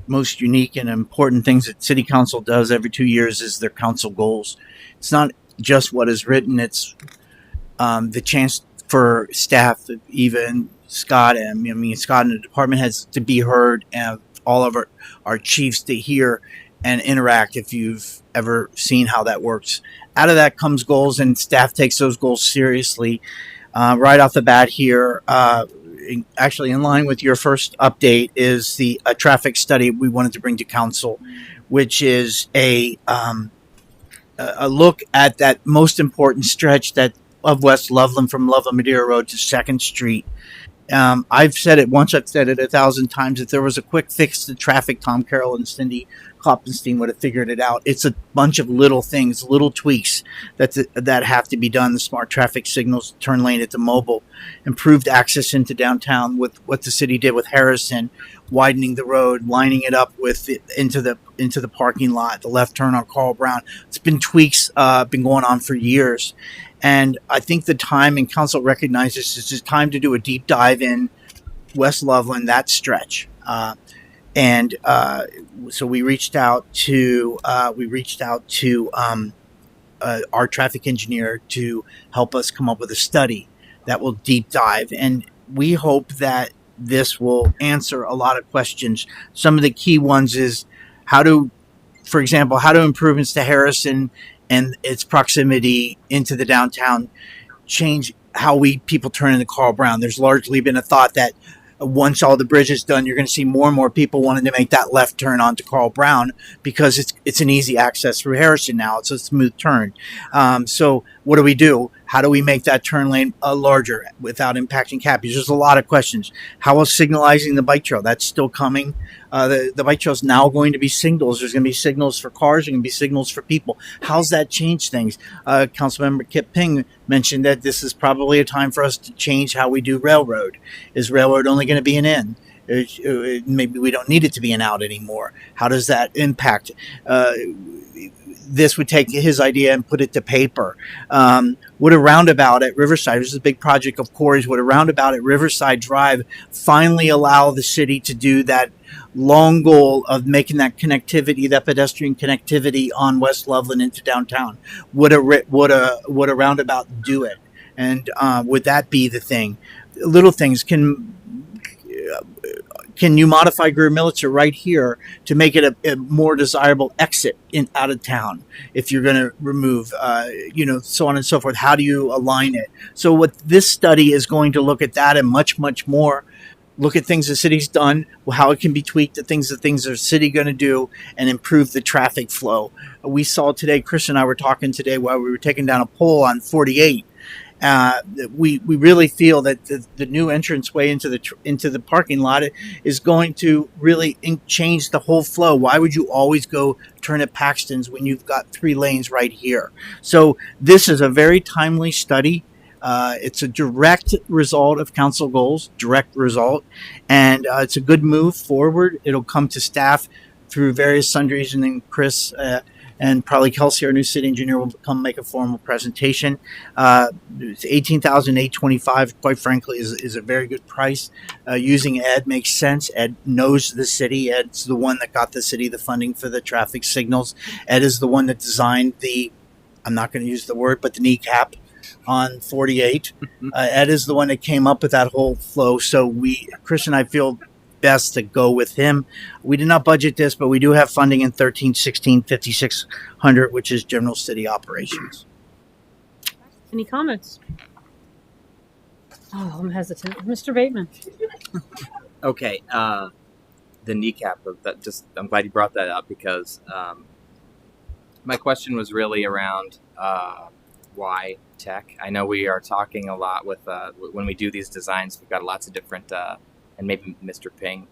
most unique and important things that City Council does every 2 years is their council goals. It's not just what is written; it's the chance for staff, Eva and Scott, and Scott and the department heads to be heard, and all of our chiefs to hear and interact. If you've ever seen how that works, out of that comes goals, and staff takes those goals seriously. Right off the bat here, actually in line with your first update is the traffic study we wanted to bring to council, which is a look at that most important stretch of West Loveland from Loveland Madeira Road to 2nd Street. I've said it once, I've said it 1,000 times. If there was a quick fix to traffic, Tom Carroll and Cindy Kloppenstein would have figured it out. It's a bunch of little things, little tweaks that have to be done. The smart traffic signals, turn lane at the mobile, improved access into downtown with what the city did with Harrison, widening the road, lining it up with into the parking lot, the left turn on Carl Brown. It's been tweaks, been going on for years. And I think the time, and council recognizes this, is time to do a deep dive in West Loveland, that stretch. So we reached out to our traffic engineer to help us come up with a study that will deep dive. And we hope that this will answer a lot of questions. Some of the key ones is for example, how do improvements to Harrison and its proximity into the downtown change how people turn into Carl Brown? There's largely been a thought that once all the bridge is done, you're going to see more and more people wanting to make that left turn onto Carl Brown because it's an easy access through Harrison now. It's a smooth turn. So what do we do? How do we make that turn lane larger without impacting Cappies? There's a lot of questions. How is signalizing the bike trail? That's still coming. The bike trail is now going to be signals. There's going to be signals for cars. There's going to be signals for people. How's that change things? Councilmember Kip Ping mentioned that this is probably a time for us to change how we do railroad. Is railroad only going to be an in? Maybe we don't need it to be an out anymore. How does that impact? This would take his idea and put it to paper. Would a roundabout at Riverside, this is a big project of Corey's, would a roundabout at Riverside Drive finally allow the city to do that long goal of making that connectivity, that pedestrian connectivity on West Loveland into downtown? Would a roundabout do it? And would that be the thing? Little things can you modify Greer Military right here to make it a more desirable exit out of town? If you're going to remove, so on and so forth, how do you align it? So what this study is going to look at that and much, much more. Look at things the city's done, how it can be tweaked, the things the city going to do, and improve the traffic flow. We saw today, Chris and I were talking today while we were taking down a pole on 48. We really feel that the new entranceway into the parking lot is going to really change the whole flow. Why would you always go turn at Paxton's when you've got 3 lanes right here? So this is a very timely study. It's a direct result of council goals, and it's a good move forward. It'll come to staff through various sundries, and then Chris and probably Kelsey, our new city engineer, will come make a formal presentation. It's $18,825. Quite frankly, is a very good price. Using Ed makes sense. Ed knows the city. Ed's the one that got the city the funding for the traffic signals. Ed is the one that designed I'm not going to use the word, but the kneecap on 48. Ed is the one that came up with that whole flow. So Chris and I feel best to go with him. We did not budget this, but we do have funding in 1316 5600, which is general city operations. Any comments? Oh, I'm hesitant. Mr. Bateman. Okay. the kneecap of that. Just I'm glad you brought that up because my question was really around why tech. I know we are talking a lot with when we do these designs. We've got lots of different, and maybe Mr. Ping,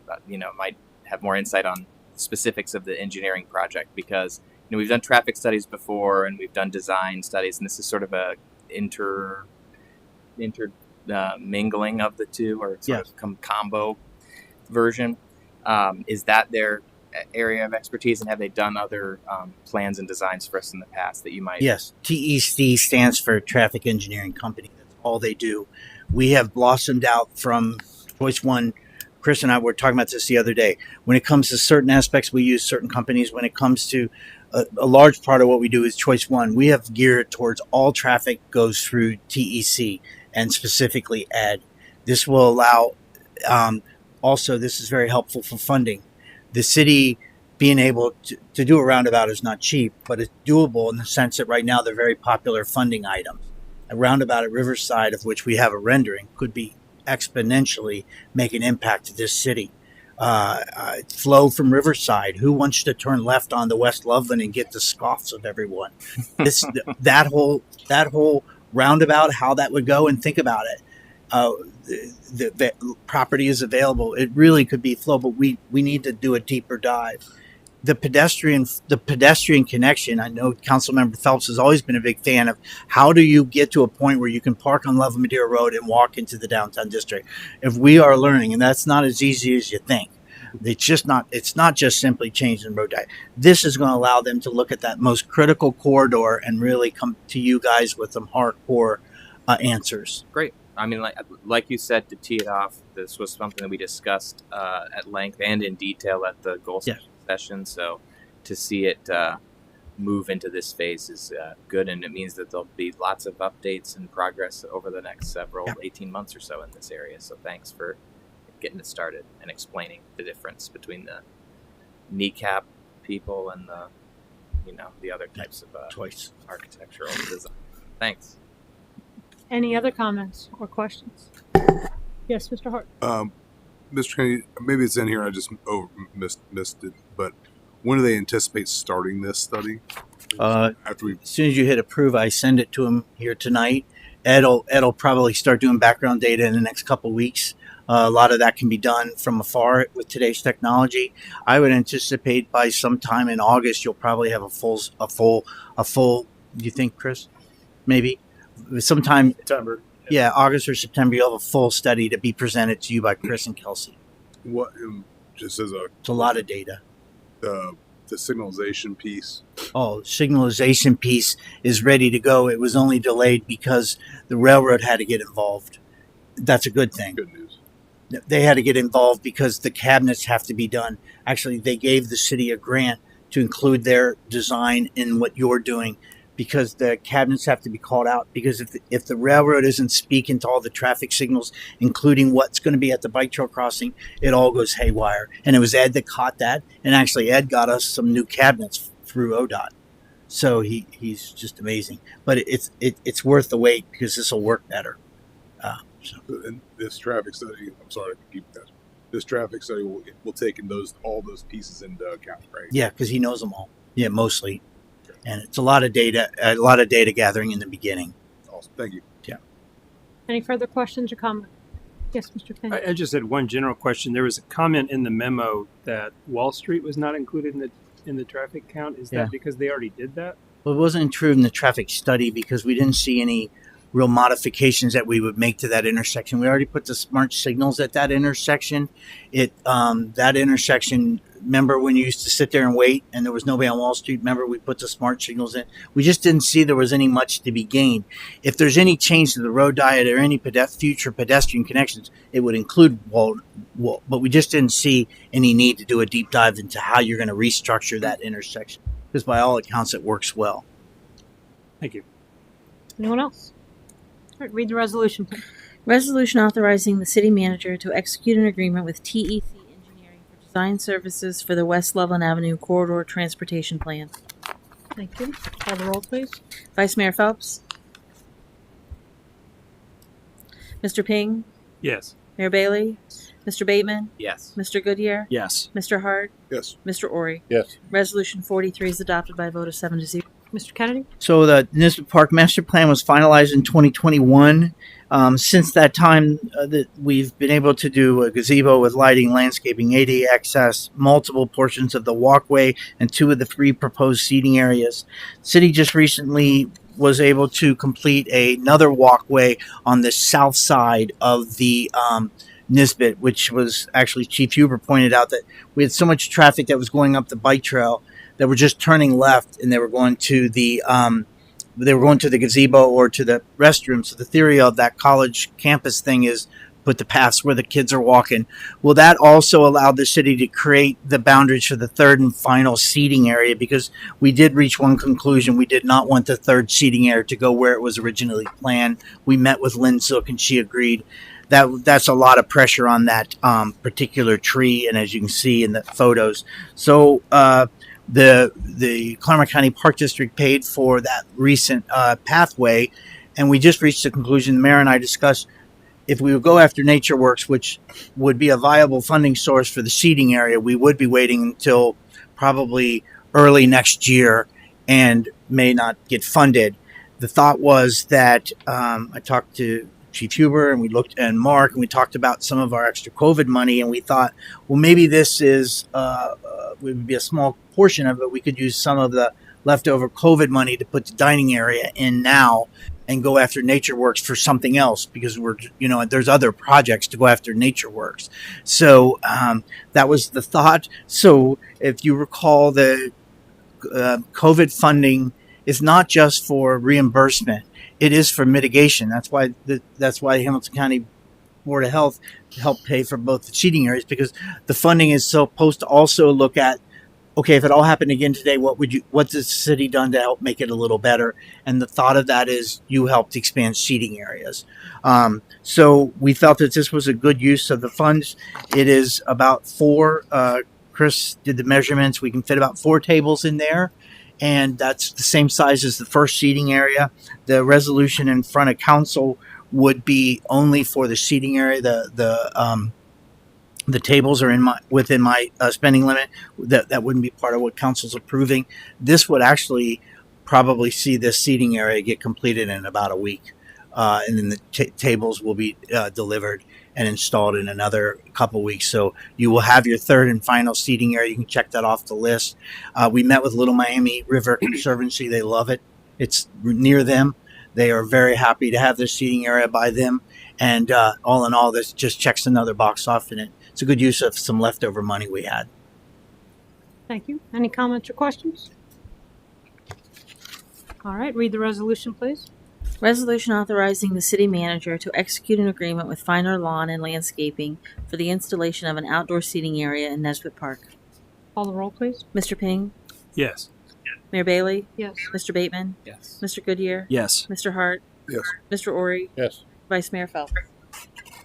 might have more insight on specifics of the engineering project because we've done traffic studies before and we've done design studies, and this is sort of a mingling of the two, or sort of combo version. Is that their area of expertise, and have they done other plans and designs for us in the past that you might? Yes, TEC stands for Traffic Engineering Company. That's all they do. We have blossomed out from Choice One. Chris and I were talking about this the other day. When it comes to certain aspects, we use certain companies. When it comes to a large part of what we do is Choice One. We have geared towards all traffic goes through TEC and specifically ED. This will allow, also this is very helpful for funding. The city being able to do a roundabout is not cheap, but it's doable in the sense that right now they're very popular funding items. A roundabout at Riverside, of which we have a rendering, could be exponentially make an impact to this city. Flow from Riverside. Who wants to turn left on the West Loveland and get the scoffs of everyone? That whole roundabout, how that would go, and think about it. The property is available. It really could be flow, but we need to do a deeper dive. The pedestrian connection. I know Councilmember Phelps has always been a big fan of how do you get to a point where you can park on Love Madeira Road and walk into the downtown district. If we are learning, and that's not as easy as you think. It's not just simply changing road diet. This is going to allow them to look at that most critical corridor and really come to you guys with some hardcore answers. Great. I mean, like you said, to tee it off, this was something that we discussed at length and in detail at the goal session. So to see it move into this phase is good, and it means that there'll be lots of updates and progress over the next 18 months or so in this area. So thanks for getting it started and explaining the difference between the kneecap people and the other types of choice architectural design. Thanks. Any other comments or questions? Yes, Mr. Hart. Mr. Kennedy, maybe it's in here. I just missed it. But when do they anticipate starting this study? As soon as you hit approve, I send it to him here tonight. Ed'll probably start doing background data in the next couple of weeks. A lot of that can be done from afar with today's technology. I would anticipate by sometime in August you'll probably have a full. Do you think, Chris? Maybe sometime September. Yeah, August or September you'll have a full study to be presented to you by Chris and Kelsey. What just as it's a lot of data. The signalization piece. Oh, signalization piece is ready to go. It was only delayed because the railroad had to get involved. That's a good thing. Good news. They had to get involved because the cabinets have to be done. Actually, they gave the city a grant to include their design in what you're doing because the cabinets have to be called out. Because if the railroad isn't speaking to all the traffic signals, including what's going to be at the bike trail crossing, it all goes haywire. And it was Ed that caught that. And actually, Ed got us some new cabinets through ODOT. So he's just amazing. But it's worth the wait because this will work better. And this traffic study, I'm sorry to keep that. This traffic study will take in all those pieces into account, right? Yeah, because he knows them all. Yeah, mostly. Okay. And it's a lot of data gathering in the beginning. Awesome. Thank you. Yeah. Any further questions or comments? Yes, Mr. Kennedy. I just had one general question. There was a comment in the memo that Wall Street was not included in the traffic count. Is that because they already did that? Well, it wasn't true in the traffic study because we didn't see any real modifications that we would make to that intersection. We already put the smart signals at that intersection. That intersection, remember when you used to sit there and wait and there was nobody on Wall Street? Remember we put the smart signals in? We just didn't see there was any much to be gained. If there's any change to the road diet or any future pedestrian connections, it would include Wall, but we just didn't see any need to do a deep dive into how you're going to restructure that intersection. Because by all accounts, it works well. Thank you. Anyone else? All right, read the resolution, please. Resolution authorizing the city manager to execute an agreement with TEC Engineering for design services for the West Loveland Avenue Corridor Transportation Plan. Thank you. Call the roll, please. Vice Mayor Phelps? Mr. Ping? Yes. Mayor Bailey? Mr. Bateman, Yes. Mr. Goodyear, Yes. Mr. Hart, Yes. Mr. Ori. Yes. Resolution 43 is adopted by a vote of 7-0. Mr. Kennedy? So the Nisbet Park Master Plan was finalized in 2021. Since that time, that we've been able to do a gazebo with lighting, landscaping, ADA access, multiple portions of the walkway, and 2 of the 3 proposed seating areas. City just recently was able to complete another walkway on the south side of the Nisbet, which was actually Chief Huber pointed out that we had so much traffic that was going up the bike trail that were just turning left and they were going to the gazebo or to the restroom. So the theory of that college campus thing is put the paths where the kids are walking. Well, that also allowed the city to create the boundaries for the third and final seating area, because we did reach one conclusion. We did not want the third seating area to go where it was originally planned. We met with Lynn Zook and she agreed. That's a lot of pressure on that particular tree, and as you can see in the photos. So the Claremont County Park District paid for that recent pathway, and we just reached the conclusion. The mayor and I discussed if we would go after NatureWorks, which would be a viable funding source for the seating area, we would be waiting until probably early next year and may not get funded. The thought was that I talked to Chief Huber and Mark, and we talked about some of our extra COVID money, and we thought, well, maybe this is would be a small portion of it. We could use some of the leftover COVID money to put the dining area in now and go after NatureWorks for something else, because there's other projects to go after NatureWorks. So that was the thought. So if you recall, the COVID funding is not just for reimbursement. It is for mitigation. That's why Hamilton County Board of Health helped pay for both the seating areas, because the funding is supposed to also look at, okay, if it all happened again today, what's the city done to help make it a little better? And the thought of that is you helped expand seating areas. So we felt that this was a good use of the funds. It is about 4. Chris did the measurements. We can fit about 4 tables in there. And that's the same size as the first seating area. The resolution in front of council would be only for the seating area. The tables are within my spending limit. That wouldn't be part of what council's approving. This would actually probably see this seating area get completed in about a week, and then the tables will be delivered and installed in another couple weeks. So you will have your third and final seating area. You can check that off the list. We met with Little Miami River Conservancy. They love it. It's near them. They are very happy to have their seating area by them. And all in all, this just checks another box off, and it's a good use of some leftover money we had. Thank you. Any comments or questions? All right, read the resolution, please. Resolution authorizing the city manager to execute an agreement with Finer Lawn and Landscaping for the installation of an outdoor seating area in Nisbet Park. Call the roll, please. Mr. Ping, Yes. Mayor Bailey, Yes. Mr. Bateman, Yes. Mr. Goodyear, Yes. Mr. Hart, Yes. Mr. Ori, Yes. Vice Mayor Phelps.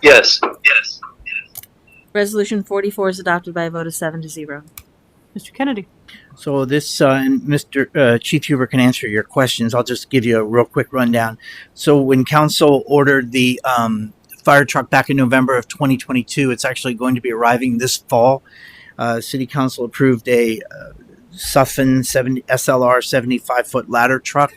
Yes. Resolution 44 is adopted by a vote of 7-0. Mr. Kennedy? So this, and Mr. Chief Huber can answer your questions. I'll just give you a real quick rundown. So when council ordered the fire truck back in November of 2022, it's actually going to be arriving this fall. City Council approved a Suffin SLR 75-foot ladder truck.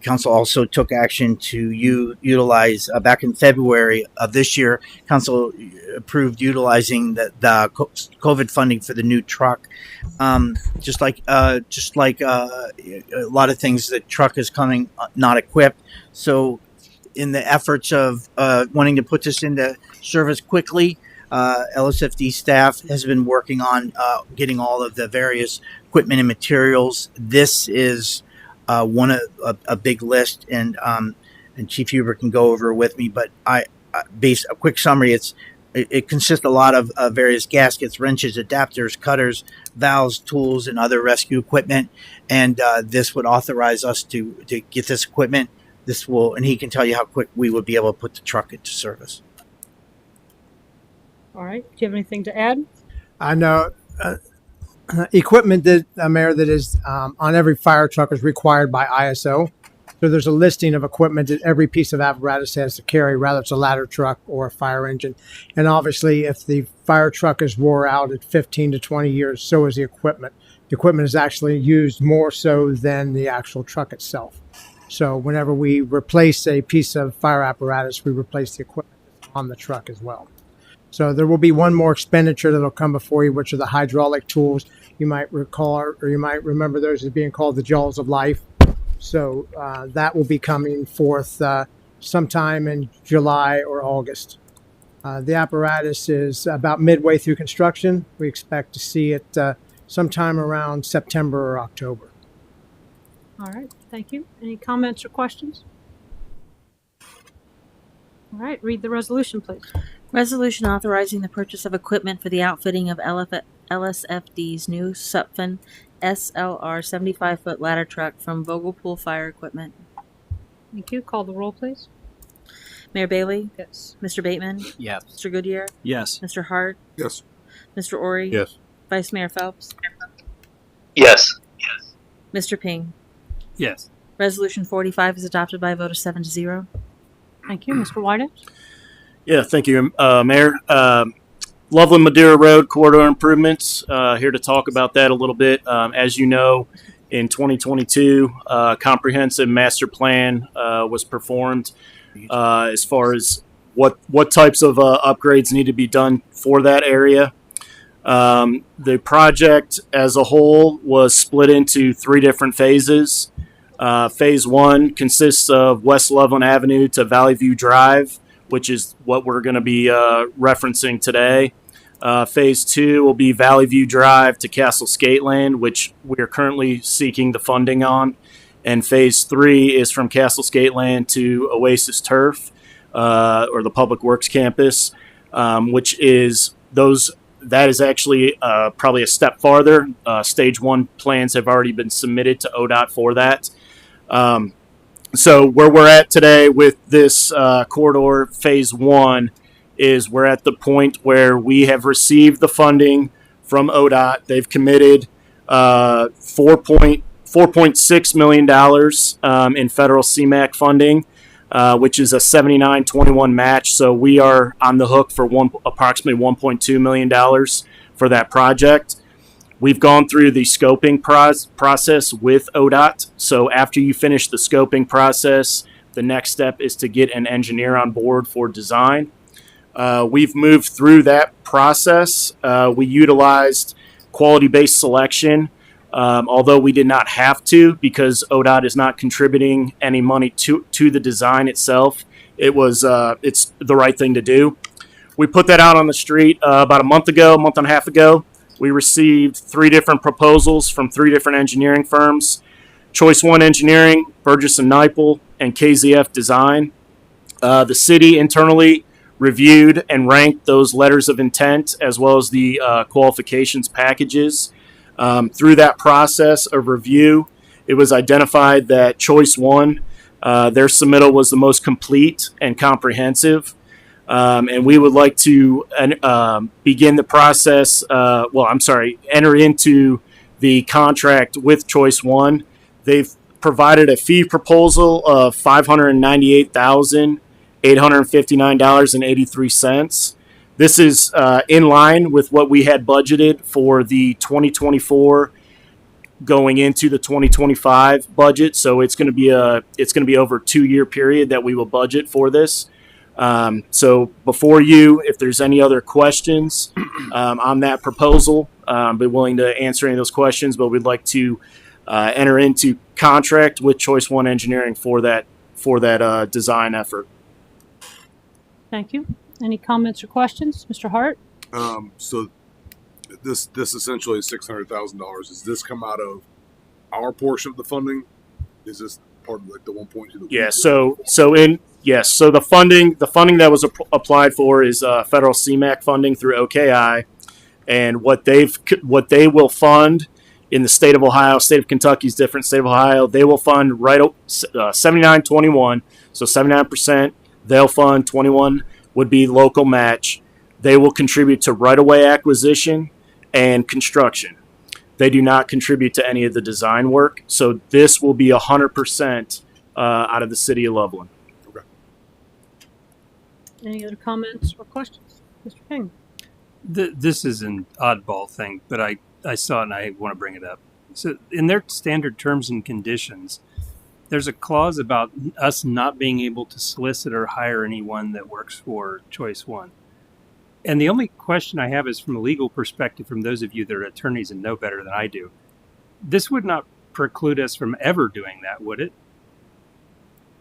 Council also took action to utilize, back in February of this year, Council approved utilizing the COVID funding for the new truck. Just like a lot of things, the truck is coming not equipped. So in the efforts of wanting to put this into service quickly, LSFD staff has been working on getting all of the various equipment and materials. This is one of a big list, and Chief Huber can go over with me. But a quick summary: it consists a lot of various gaskets, wrenches, adapters, cutters, valves, tools, and other rescue equipment. And this would authorize us to get this equipment. And he can tell you how quick we would be able to put the truck into service. All right. Do you have anything to add? I know equipment that, Mayor, that is on every fire truck is required by ISO. So there's a listing of equipment that every piece of apparatus has to carry, whether it's a ladder truck or a fire engine. And obviously, if the fire truck is wore out at 15 to 20 years, so is the equipment. The equipment is actually used more so than the actual truck itself. So whenever we replace a piece of fire apparatus, we replace the equipment that's on the truck as well. So there will be one more expenditure that will come before you, which are the hydraulic tools. You might recall, or you might remember those as being called the jaws of life. So that will be coming forth sometime in July or August. The apparatus is about midway through construction. We expect to see it sometime around September or October. All right, thank you. Any comments or questions? All right, read the resolution, please. Resolution authorizing the purchase of equipment for the outfitting of LSFD's new Supfin SLR 75-foot ladder truck from Vogelpool Fire Equipment. Thank you. Call the roll, please. Mayor Bailey? Yes. Mr. Bateman? Yes. Mr. Goodyear? Yes. Mr. Hart? Yes. Mr. Ori? Yes. Vice Mayor Phelps? Yes. Mr. Ping? Yes. Resolution 45 is adopted by a vote of 7-0. Thank you. Mr. Whitehead? Yeah, thank you, Mayor. Loveland Madeira Road corridor improvements. Here to talk about that a little bit. As you know, in 2022, comprehensive master plan was performed as far as what types of upgrades need to be done for that area. The project as a whole was split into 3 different phases. Phase 1 consists of West Loveland Avenue to Valley View Drive, which is what we're going to be referencing today. Phase 2 will be Valley View Drive to Castle Skateland, which we are currently seeking the funding on. And Phase 3 is from Castle Skateland to Oasis Turf, or the Public Works Campus, which is that is actually probably a step farther. Stage 1 plans have already been submitted to ODOT for that. So where we're at today with this corridor, Phase 1, is we're at the point where we have received the funding from ODOT. They've committed $4.6 million in federal CMAQ funding, which is a 79-21 match. So we are on the hook for approximately $1.2 million for that project. We've gone through the scoping process with ODOT. So after you finish the scoping process, the next step is to get an engineer on board for design. We've moved through that process. We utilized quality-based selection, although we did not have to because ODOT is not contributing any money to the design itself. It's the right thing to do. We put that out on the street about a month and a half ago. We received 3 different proposals from 3 different engineering firms: Choice One Engineering, Burgess and Nyepel, and KZF Design. The city internally reviewed and ranked those letters of intent as well as the qualifications packages. Through that process of review, it was identified that Choice One, their submittal was the most complete and comprehensive. And we would like to begin the process, enter into the contract with Choice One. They've provided a fee proposal of $598,859.83. This is in line with what we had budgeted for the 2024 going into the 2025 budget. So it's going to be over a 2-year period that we will budget for this. So before you, if there's any other questions on that proposal, I'll be willing to answer any of those questions, but we'd like to enter into contract with Choice One Engineering for that design effort. Thank you. Any comments or questions? Mr. Hart? So this essentially is $600,000. Does this come out of our portion of the funding? Is this part of like the 1.2? Yeah. So the funding that was applied for is federal CMAQ funding through OKI, and what they will fund in the state of Ohio, state of Kentucky is different. State of Ohio, they will fund 79-21, so 79%. They'll fund 21 would be local match. They will contribute to right-of-way acquisition and construction. They do not contribute to any of the design work. So this will be 100% out of the city of Loveland. Any other comments or questions? Mr. Ping? This is an oddball thing, but I saw it and I want to bring it up. So in their standard terms and conditions, there's a clause about us not being able to solicit or hire anyone that works for Choice One. And the only question I have is from a legal perspective, from those of you that are attorneys and know better than I do. This would not preclude us from ever doing that, would it?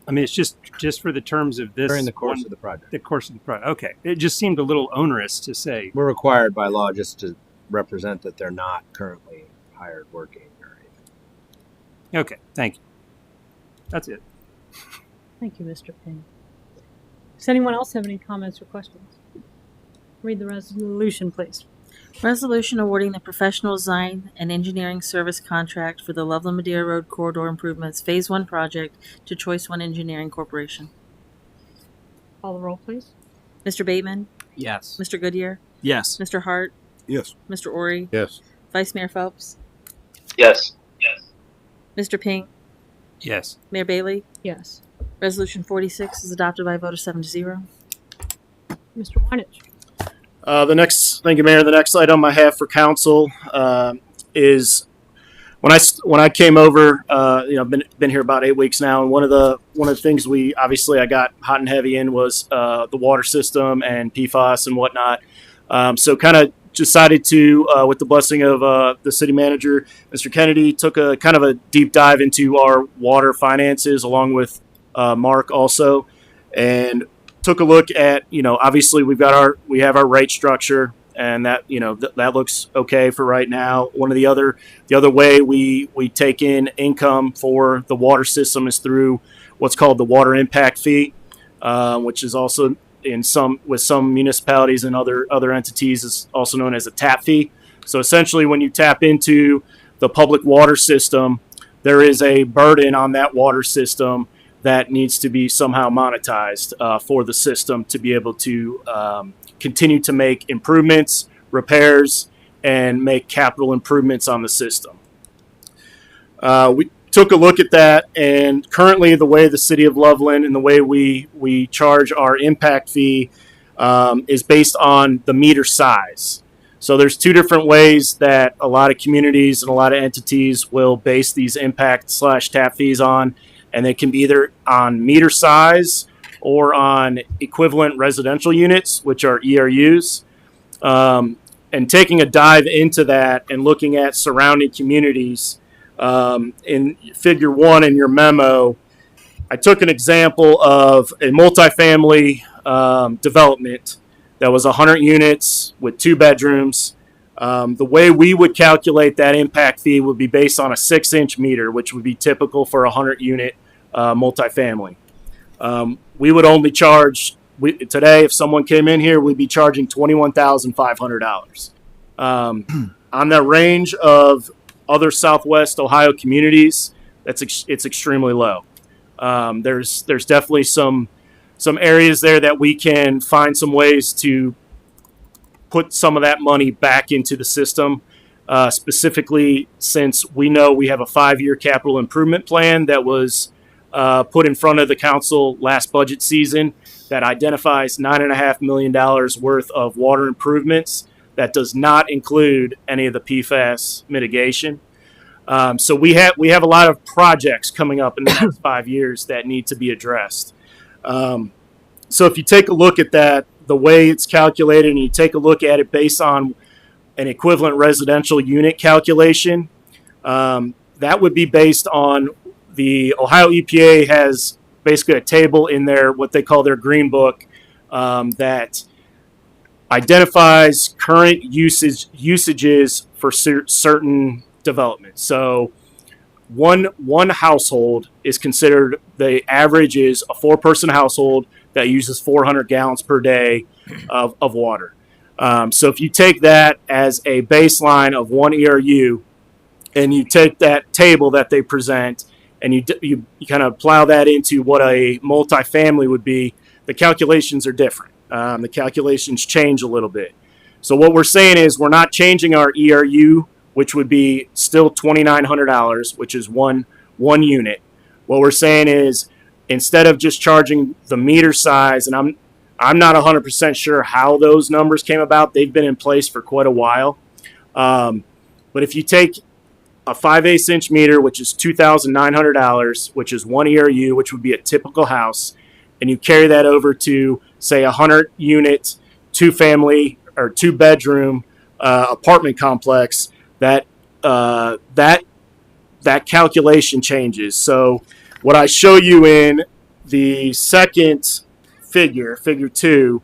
I mean, it's just for the terms of this. During the course of the project. The course of the project. Okay. It just seemed a little onerous to say. We're required by law just to represent that they're not currently hired working or anything. Okay. Thank you. That's it. Thank you, Mr. Ping. Does anyone else have any comments or questions? Read the resolution, please. Resolution awarding the professional design and engineering service contract for the Loveland Madeira Road Corridor Improvements Phase 1 project to Choice One Engineering Corporation. Call the roll, please. Mr. Bateman? Yes. Mr. Goodyear? Yes. Mr. Hart? Yes. Mr. Ori? Yes. Vice Mayor Phelps? Yes. Yes. Mr. Ping? Yes. Mayor Bailey? Yes. Resolution 46 is adopted by a vote of 7-0. Mr. Weinich? Thank you, Mayor. The next item I have for council is when I came over. I've been here about 8 weeks now, and one of the things I got hot and heavy in was the water system and PFAS and whatnot. So kind of decided to, with the blessing of the city manager, Mr. Kennedy, took a kind of a deep dive into our water finances along with Mark also, and took a look at, obviously we have our rate structure, and that, that looks okay for right now. One of the other way we take in income for the water system is through what's called the water impact fee, which is also with some municipalities and other entities is also known as a tap fee. So essentially when you tap into the public water system, there is a burden on that water system that needs to be somehow monetized for the system to be able to continue to make improvements, repairs, and make capital improvements on the system. We took a look at that, and currently the way the city of Loveland and the way we charge our impact fee is based on the meter size. So there's two different ways that a lot of communities and a lot of entities will base these impact/tap fees on. And they can be either on meter size or on equivalent residential units, which are ERUs. And taking a dive into that and looking at surrounding communities, in Figure 1 in your memo, I took an example of a multifamily development that was 100 units with 2 bedrooms. The way we would calculate that impact fee would be based on a 6-inch meter, which would be typical for a 100-unit multifamily. We would only charge today. If someone came in here, we'd be charging $21,500. On that range of other Southwest Ohio communities, it's extremely low. There's definitely some areas there that we can find some ways to put some of that money back into the system, specifically since we know we have a 5-year capital improvement plan that was put in front of the council last budget season that identifies $9.5 million worth of water improvements. That does not include any of the PFAS mitigation. So we have a lot of projects coming up in the next 5 years that need to be addressed. So if you take a look at that, the way it's calculated, and you take a look at it based on an equivalent residential unit calculation, that would be based on the Ohio EPA has basically a table in there, what they call their green book, that identifies current usages for certain developments. So one household is considered, the average is a 4-person household that uses 400 gallons per day of water. So if you take that as a baseline of one ERU, and you take that table that they present, and you kind of plow that into what a multifamily would be, the calculations are different. The calculations change a little bit. So what we're saying is we're not changing our ERU, which would be still $2,900, which is one unit. What we're saying is, instead of just charging the meter size, and I'm not 100% sure how those numbers came about. They've been in place for quite a while. But if you take a 5/8 inch meter, which is $2,900, which is 1 ERU, which would be a typical house, and you carry that over to, say, a 100 unit, 2-family or 2-bedroom apartment complex, that calculation changes. So what I show you in the second figure 2,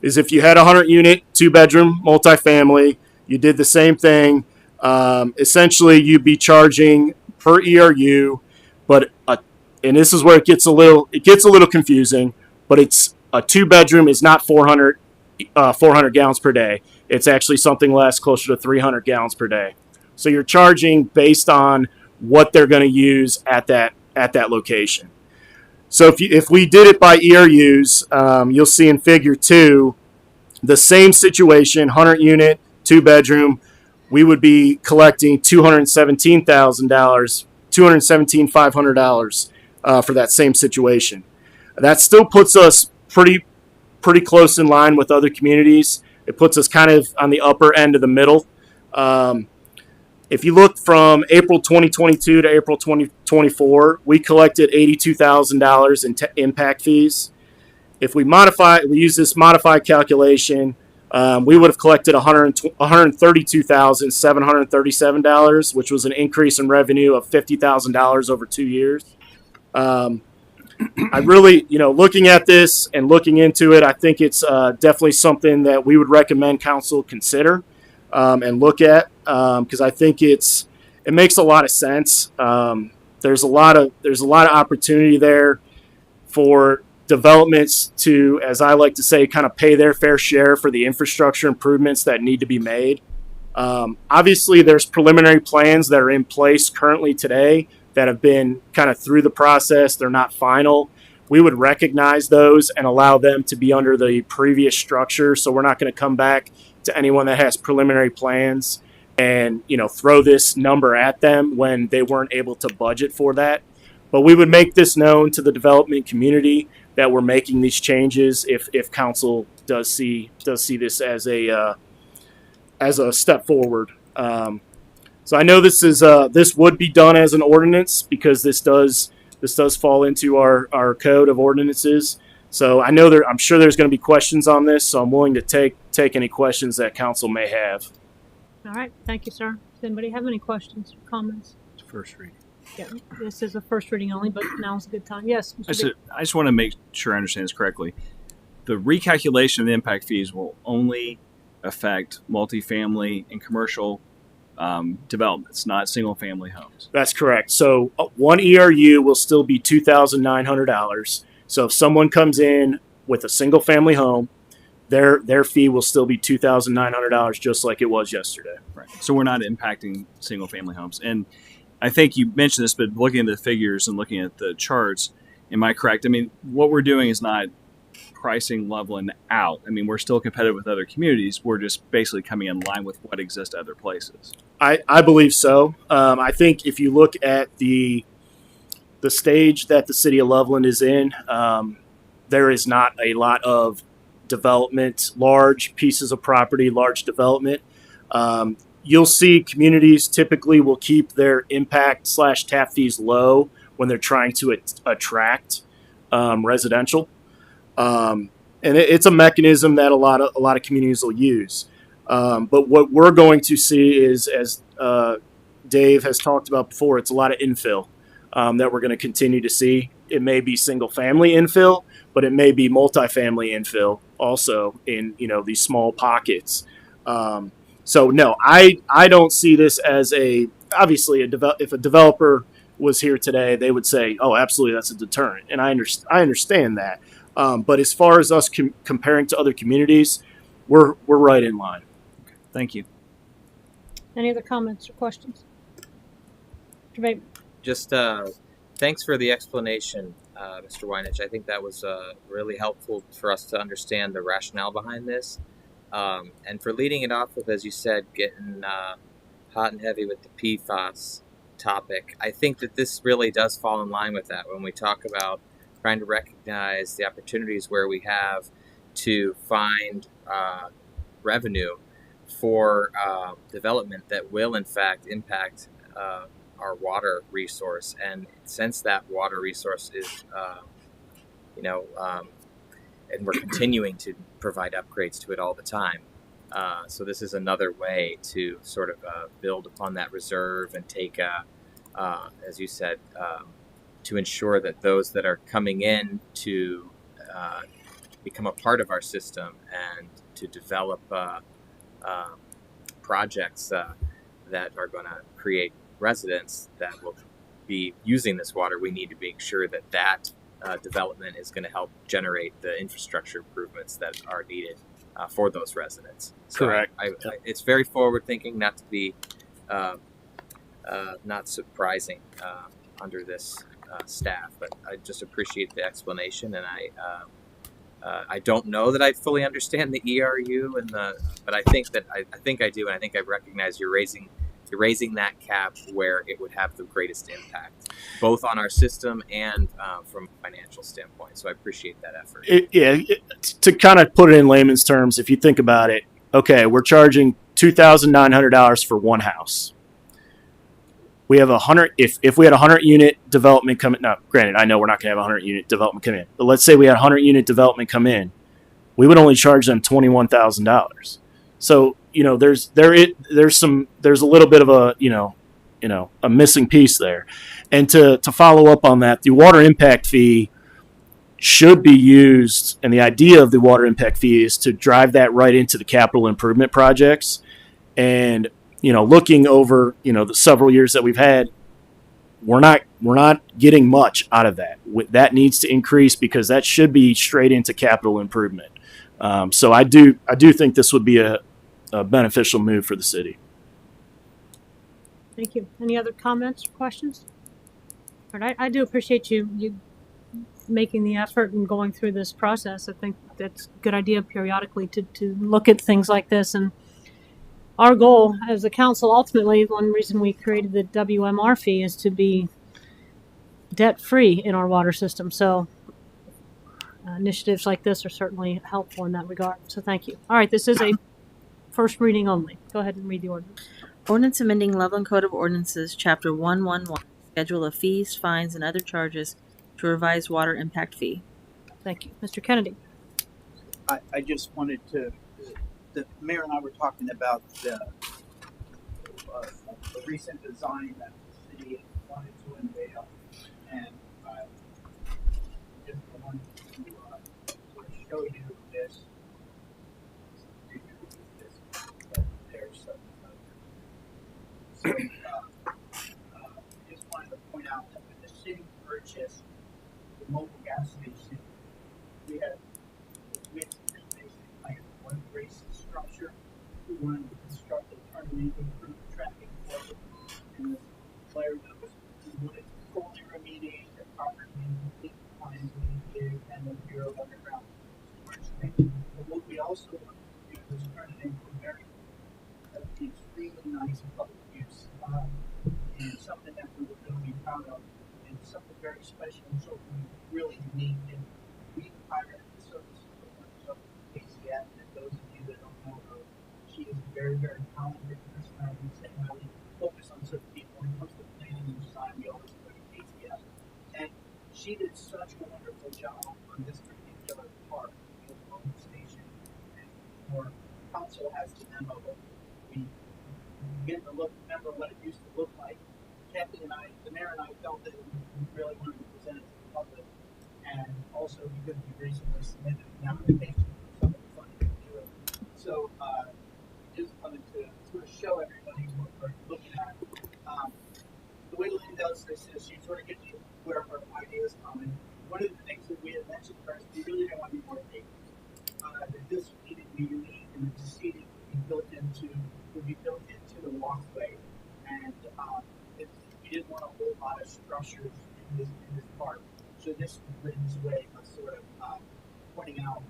is if you had a 100 unit, 2-bedroom multifamily, you did the same thing. Essentially, you'd be charging per ERU, but and this is where it gets a little confusing. But it's a 2-bedroom is not 400 gallons per day. It's actually something less, closer to 300 gallons per day. So you're charging based on what they're going to use at that location. So if we did it by ERUs, you'll see in figure 2, the same situation, 100 unit, 2-bedroom, we would be collecting $217,500 for that same situation. That still puts us pretty close in line with other communities. It puts us kind of on the upper end of the middle. If you look from April 2022 to April 2024, we collected $82,000 in impact fees. If we use this modified calculation, we would have collected $132,737, which was an increase in revenue of $50,000 over 2 years. I really, looking at this and looking into it, I think it's definitely something that we would recommend council consider and look at, because I think it makes a lot of sense. There's a lot of opportunity there for developments to, as I like to say, kind of pay their fair share for the infrastructure improvements that need to be made. Obviously, there's preliminary plans that are in place currently today that have been kind of through the process. They're not final. We would recognize those and allow them to be under the previous structure. So we're not going to come back to anyone that has preliminary plans and, throw this number at them when they weren't able to budget for that. But we would make this known to the development community that we're making these changes if council does see this as a step forward. So I know this would be done as an ordinance because this does fall into our code of ordinances. So I'm sure there's going to be questions on this. So I'm willing to take any questions that council may have. All right. Thank you, sir. Does anybody have any questions or comments? It's first reading. Yeah, this is a first reading only, but now's a good time. Yes. I just want to make sure I understand this correctly. The recalculation of the impact fees will only affect multifamily and commercial developments, not single-family homes. That's correct. So 1 ERU will still be $2,900. So if someone comes in with a single-family home, their fee will still be $2,900, just like it was yesterday. Right. So we're not impacting single-family homes. And I think you mentioned this, but looking at the figures and looking at the charts, am I correct? I mean, what we're doing is not pricing leveling out. I mean, we're still competitive with other communities. We're just basically coming in line with what exists at other places. I believe so. I think if you look at the stage that the city of Loveland is in, there is not a lot of development, large pieces of property, large development. You'll see communities typically will keep their impact/tap fees low when they're trying to attract residential. And it's a mechanism that a lot of communities will use. But what we're going to see is, as Dave has talked about before, it's a lot of infill that we're going to continue to see. It may be single family infill, but it may be multifamily infill also in these small pockets. So no, I don't see this as obviously if a developer was here today, they would say, oh, absolutely, that's a deterrent, and I understand that. But as far as us comparing to other communities, we're right in line. Okay. Thank you. Any other comments or questions? Mr. Bateman. Just thanks for the explanation, Mr. Weinich. I think that was really helpful for us to understand the rationale behind this. And for leading it off with, as you said, getting hot and heavy with the PFAS. topic. I think that this really does fall in line with that when we talk about trying to recognize the opportunities where we have to find revenue for development that will in fact impact our water resource. And since that water resource is, and we're continuing to provide upgrades to it all the time. So this is another way to sort of build upon that reserve and take, as you said, to ensure that those that are coming in to become a part of our system and to develop projects that are going to create residents that will be using this water, we need to make sure that that development is going to help generate the infrastructure improvements that are needed for those residents. So Correct. It's very forward thinking, not to be not surprising under this staff, but I just appreciate the explanation, and I don't know that I fully understand the ERU but I think that I think I do, and I think I recognize you're raising that cap where it would have the greatest impact, both on our system and from a financial standpoint. So I appreciate that effort. To kind of put it in layman's terms, if you think about it, okay, we're charging $2,900 for one house. We have 100. If we had 100 unit development come in, now granted, I know we're not going to have 100 unit development come in, but let's say we had 100 unit development come in, we would only charge them $21,000. So there's a little bit of a missing piece there, and to follow up on that, the water impact fee should be used, and the idea of the water impact fee is to drive that right into the capital improvement projects. And looking over the several years that we've had, we're not getting much out of that. That needs to increase because that should be straight into capital improvement. So I do think this would be a beneficial move for the city. Thank you. Any other comments or questions? All right, I do appreciate you making the effort and going through this process. I think that's a good idea periodically to look at things like this. And our goal as a council, ultimately, one reason we created the WMR fee is to be debt-free in our water system. So initiatives like this are certainly helpful in that regard. So thank you. All right, this is a first reading only. Go ahead and read the ordinance. Ordinance amending Loveland Code of Ordinances, Chapter 111, Schedule of Fees, Fines, and Other Charges to revise water impact fee. Thank you. Mr. Kennedy. I just wanted to, the mayor and I were talking about the recent design that the city wanted to unveil, and I just wanted to sort of show you this. So, just wanted to point out that when the city purchased the mobile gas station, we had basically like one brace structure. We wanted to construct a turn lane to improve traffic flow in this flare nose. We wanted to fully remediate the property and complete compliance with EPA and the Bureau of Underground Storage Tank. But what we also wanted to do was turn it into a very extremely nice public use, and something that we were really proud of, and something very special and something really unique. And we hired the service of Casey Atten, and those of you that don't know her, she is a very, very talented personality and highly focused on certain people. When it comes to planning and design, we always go to Casey Atten. And she did such a wonderful job on this particular part of the Loveland Station. And our council has the memo, but we get to remember what it used to look like. Kathy and I, the mayor and I, felt that we really wanted to present it to the public, and also because we recently submitted an application for some of the funding to do it. So, just wanted to sort of show everybody what we're looking at. The way Lynn does this is she sort of gets you where her ideas come in. One of the things that we had mentioned first, we really don't want to be more big. That this needed to be unique, and the seating would be built into the walkway, and we didn't want a whole lot of structures in this part. So this was Lynn's way of sort of pointing out,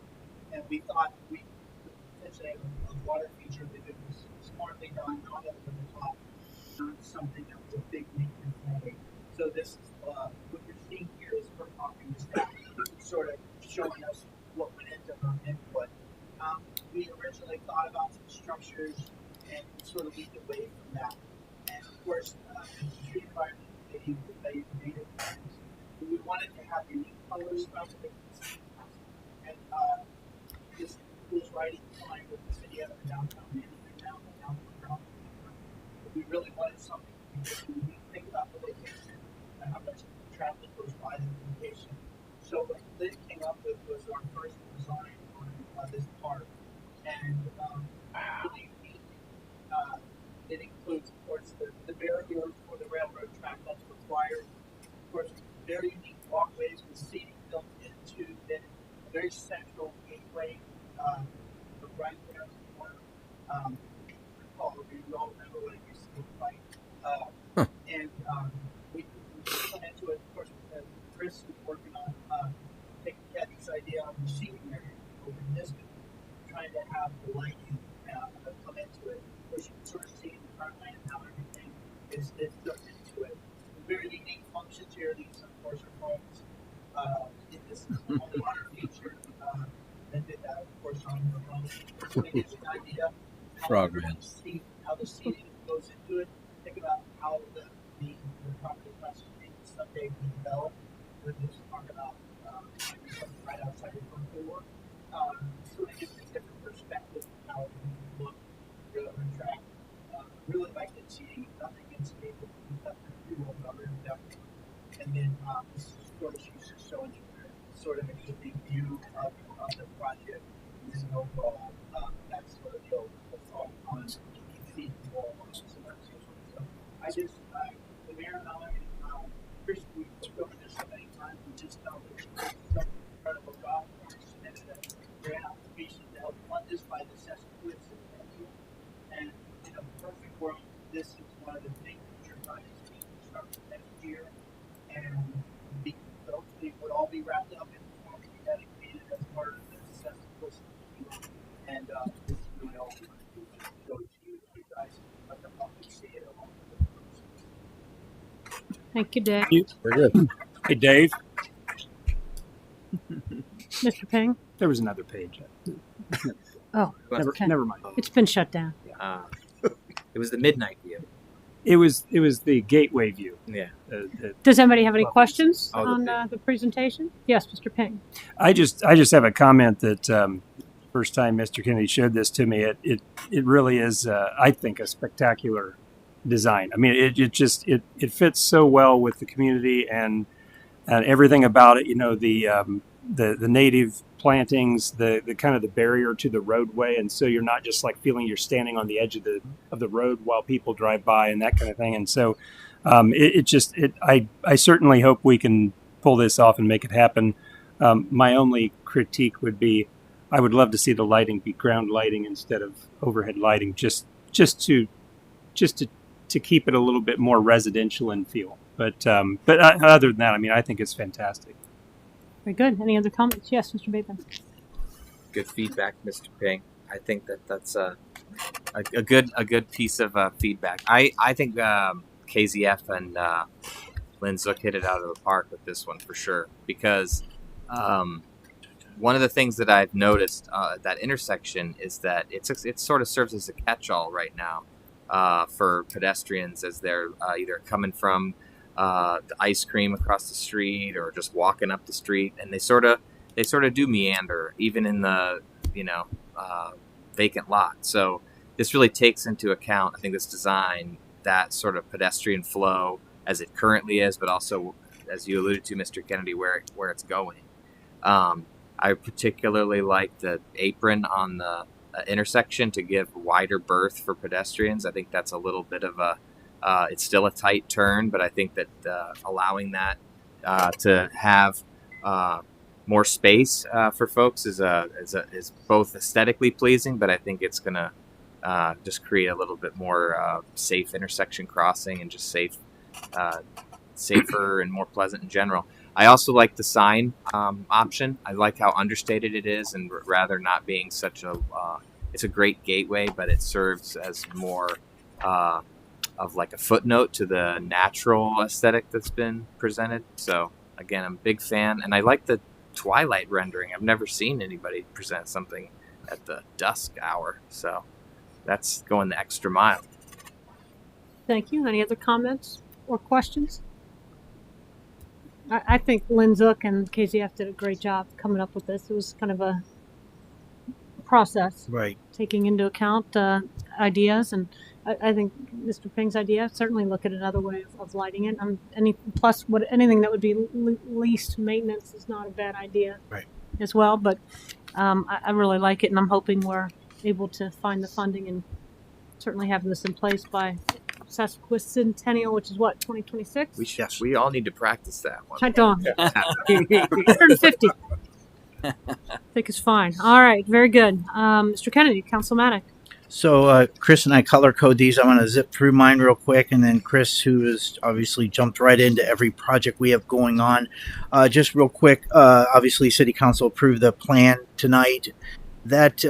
and we thought we could potentially have a water feature that it was smartly done, not over the top, not something that was a big maintenance May. So this is what you're seeing here is her talking to staff, sort of showing us what went into her input. We originally thought about some structures and sort of moved away from that. And of course, the tree environment committee with the native plants, we wanted to have unique colors throughout the city. And this was right in line with the city of downtown management now, downtown. We really wanted something when we think about the location and how much traffic goes by the location. So what Lynn came up with was our first design on this park. And really unique. It includes, of course, the barrier for the railroad track that's required. Of course, very unique walkways with seating built into it. A very central gateway right there in the corner. You all remember what it used to look like. And we went into it, of course, Chris is working on taking Kathy's idea on the seating area over in this, trying to have the lighting come into it, where you can sort of see the front line and how everything is built into it. Very unique functions here. These, of course, are phones. This is a modern feature that did that, of course, on your phone. So it gives you an idea how the seating goes into it. Think about how the property across the street someday will develop. We're just talking about right outside your front door. So it gives you a different perspective of how it can look railroad track. Really like the seating, nothing against me, but nothing to do with other definitely. And then this sort of she's just showing you sort of an evening view of the project. This is an overall, that's sort of the overall on seating wall. So I just, the mayor and I, Chris, we've spoken this so many times, we just felt that it's such an incredible job. We submitted a grant application to help fund this by the Sesquippus and in a perfect world, this is one of the big future projects being constructed next year, and hopefully would all be wrapped up and will be dedicated as part of the Sesquippus. And this is really all we want to do to show it to you guys, let the public see it along with the process. Thank you, Dave. Very good. Hey, Dave. Mr. Ping? There was another page. Oh, okay. Never mind. It's been shut down. It was the midnight view. It was the gateway view. Yeah. Does anybody have any questions Oh, on the presentation? Yes, Mr. Ping. I just have a comment that first time Mr. Kennedy showed this to me, it really is I think a spectacular design. I mean, it fits so well with the community and everything about it. You know, the native plantings, the kind of the barrier to the roadway, and so you're not just like feeling you're standing on the edge of the road while people drive by and that kind of thing. And so I certainly hope we can pull this off and make it happen. My only critique would be I would love to see the lighting be ground lighting instead of overhead lighting, just to keep it a little bit more residential in feel. But other than that, I mean, I think it's fantastic. Very good. Any other comments? Yes, Mr. Bateman. Good feedback, Mr. Ping. I think that's a good piece of feedback. I think KZF and Lynn Zook hit it out of the park with this one for sure, because one of the things that I've noticed at that intersection is that it sort of serves as a catch-all right now for pedestrians as they're either coming from the ice cream across the street or just walking up the street, and they sort of do meander even in the vacant lot. So this really takes into account, I think, this design, that sort of pedestrian flow as it currently is, but also, as you alluded to, Mr. Kennedy, where it's going. I particularly like the apron on the intersection to give wider berth for pedestrians. I think that's a little bit of it's still a tight turn, but I think that allowing that to have more space for folks is both aesthetically pleasing, but I think it's going to just create a little bit more safe intersection crossing and just safer and more pleasant in general. I also like the sign option. I like how understated it is, and rather not being such a it's a great gateway, but it serves as more of like a footnote to the natural aesthetic that's been presented. So again, I'm a big fan, and I like the twilight rendering. I've never seen anybody present something at the dusk hour, so that's going the extra mile. Thank you. Any other comments or questions? I think Lynn Zook and KZF did a great job coming up with this. It was kind of a process, Right. taking into account ideas, and I think Mr. Ping's idea, certainly look at another way of lighting it. Anything that would be least maintenance is not a bad idea, Right. as well. But I really like it, and I'm hoping we're able to find the funding and certainly having this in place by sesquicentennial, which is what, 2026? We all need to practice that one. I don't. 150. I think it's fine. All right, very good. Mr. Kennedy, Councilmanic. So Chris and I color code these. I'm going to zip through mine real quick, and then Chris, who has obviously jumped right into every project we have going on, just real quick. Obviously, City Council approved the plan tonight. That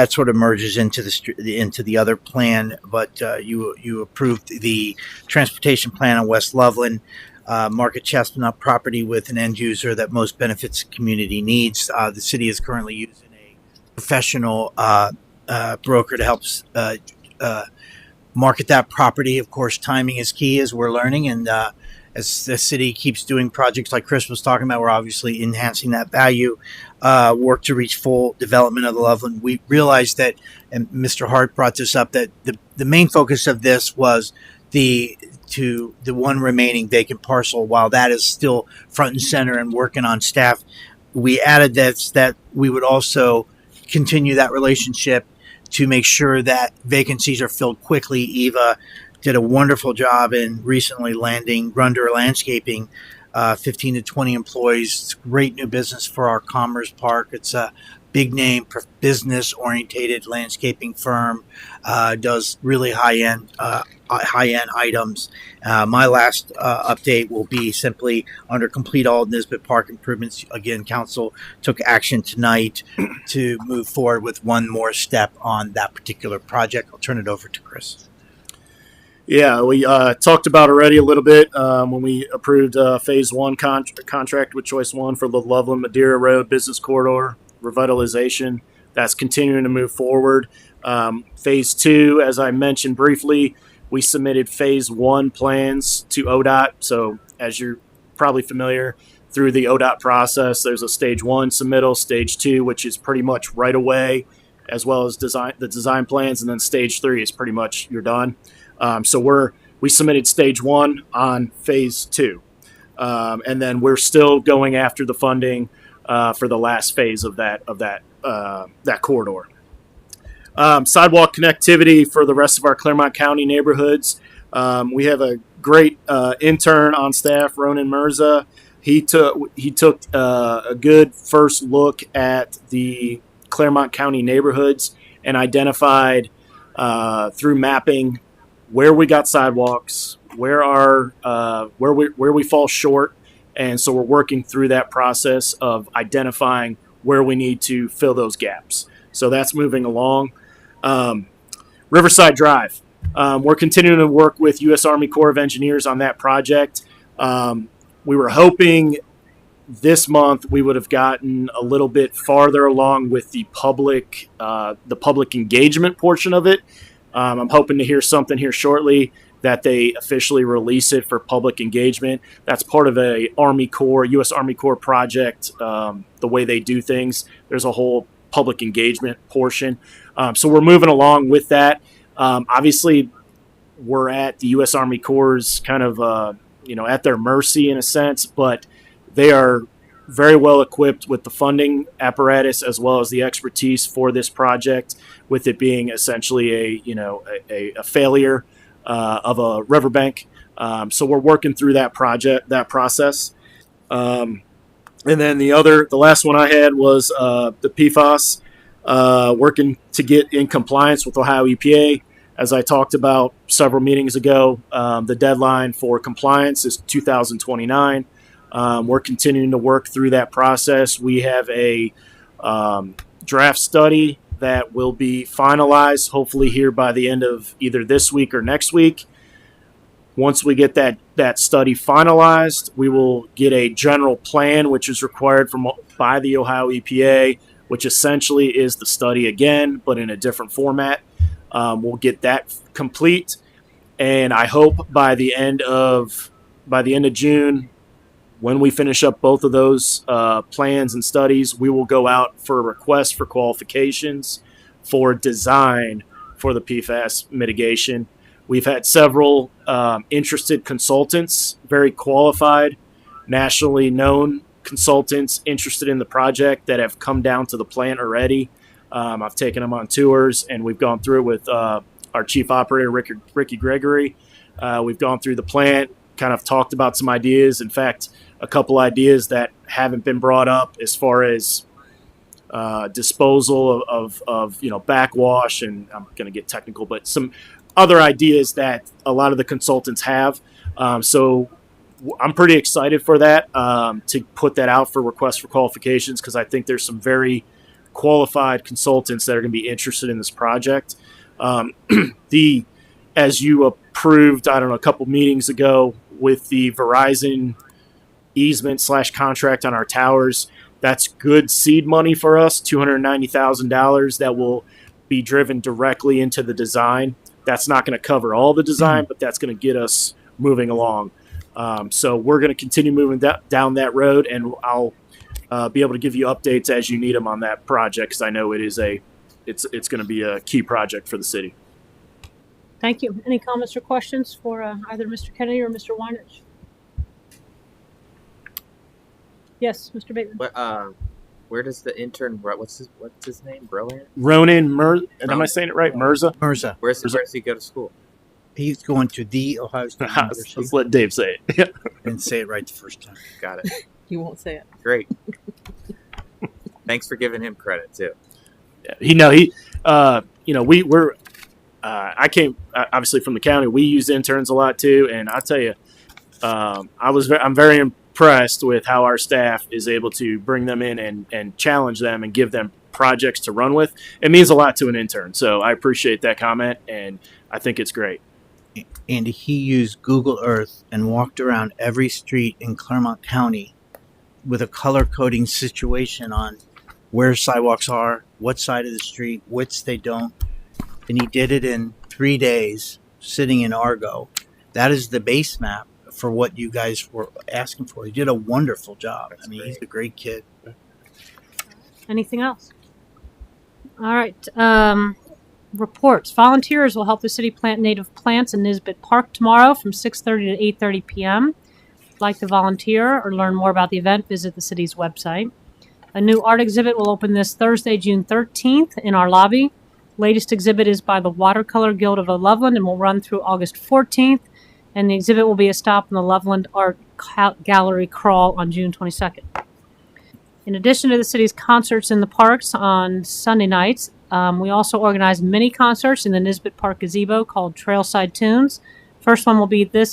sort of merges into the other plan, but you approved the transportation plan on West Loveland. Market Chestnut property with an end user that most benefits the community needs. The city is currently using a professional broker to help market that property. Of course, timing is key, as we're learning, and as the city keeps doing projects like Chris was talking about, we're obviously enhancing that value. Work to reach full development of the Loveland. We realized that, and Mr. Hart brought this up, that the main focus of this was the one remaining vacant parcel. While that is still front and center and working on staff, we added that we would also continue that relationship to make sure that vacancies are filled quickly. Eva did a wonderful job in recently landing Runder Landscaping, 15 to 20 employees. It's great new business for our Commerce Park. It's a big name, business orientated landscaping firm, does really high-end items. My last update will be simply under complete all Nisbet Park improvements. Again, council took action tonight to move forward with one more step on that particular project. I'll turn it over to Chris. Yeah, we talked about already a little bit when we approved Phase 1 contract with Choice 1 for the Loveland Madeira Road Business Corridor revitalization. That's continuing to move forward. Phase 2, as I mentioned briefly, we submitted Phase 1 plans to ODOT. So as you're probably familiar, through the ODOT process, there's a Stage 1 submittal, Stage 2, which is pretty much right away, as well as the design plans, and then Stage 3 is pretty much you're done. So we submitted Stage 1 on Phase 2, and then we're still going after the funding for the last phase of that corridor. Sidewalk connectivity for the rest of our Claremont County neighborhoods. We have a great intern on staff, Ronan Mirza. He took a good first look at the Claremont County neighborhoods and identified through mapping where we got sidewalks, where we fall short, and so we're working through that process of identifying where we need to fill those gaps. So that's moving along. Riverside Drive. We're continuing to work with U.S. Army Corps of Engineers on that project. We were hoping this month we would have gotten a little bit farther along with the public engagement portion of it. I'm hoping to hear something here shortly that they officially release it for public engagement. That's part of a U.S. Army Corps project. The way they do things, there's a whole public engagement portion. So we're moving along with that. Obviously, we're at the U.S. Army Corps' kind of at their mercy in a sense, but they are very well equipped with the funding apparatus as well as the expertise for this project, with it being essentially a failure of a riverbank. So we're working through that process. And then the last one I had was the PFAS, working to get in compliance with Ohio EPA. As I talked about several meetings ago, the deadline for compliance is 2029. We're continuing to work through that process. We have a draft study that will be finalized hopefully here by the end of either this week or next week. Once we get that study finalized, we will get a general plan, which is required by the Ohio EPA, which essentially is the study again, but in a different format. We'll get that complete, and I hope by the end of June, when we finish up both of those plans and studies, we will go out for a request for qualifications for design for the PFAS mitigation. We've had several interested consultants, very qualified, nationally known consultants interested in the project that have come down to the plant already. I've taken them on tours, and we've gone through it with our chief operator, Ricky Gregory. We've gone through the plant, kind of talked about some ideas. In fact, a couple ideas that haven't been brought up as far as disposal of backwash, and I'm going to get technical, but some other ideas that a lot of the consultants have. So I'm pretty excited for that, to put that out for requests for qualifications, because I think there's some very qualified consultants that are going to be interested in this project. As you approved, I don't know, a couple meetings ago with the Verizon easement / contract on our towers, that's good seed money for us, $290,000 that will be driven directly into the design. That's not going to cover all the design, but that's going to get us moving along. So we're going to continue moving down that road, and I'll be able to give you updates as you need them on that project, because I know it's going to be a key project for the city. Thank you. Any comments or questions for either Mr. Kennedy or Mr. Weinrich? Yes, Mr. Bateman. Where does the intern? What's his name? Ronan. Am I saying it right? Mirza. Where does he go to school? He's going to the Ohio State University. Let's let Dave say it. And say it right the first time. Got it. You won't say it. Great. Thanks for giving him credit too. We're I came obviously from the county. We use interns a lot too, and I tell you, I'm very impressed with how our staff is able to bring them in and challenge them and give them projects to run with. It means a lot to an intern, so I appreciate that comment, and I think it's great. And he used Google Earth and walked around every street in Claremont County with a color coding situation on where sidewalks are, what side of the street, which they don't. And he did it in 3 days, sitting in Argo. That is the base map for what you guys were asking for. He did a wonderful job. That's great. He's a great kid. Anything else? All right. Reports. Volunteers will help the city plant native plants in Nisbet Park tomorrow from 6:30 to 8:30 p.m. If you'd like to volunteer or learn more about the event, visit the city's website. A new art exhibit will open this Thursday, June 13th in our lobby. Latest exhibit is by the Watercolor Guild of Loveland and will run through August 14th. And the exhibit will be a stop in the Loveland Art Gallery crawl on June 22nd. In addition to the city's concerts in the parks on Sunday nights, we also organize mini concerts in the Nisbet Park gazebo called Trailside Tunes. First one will be the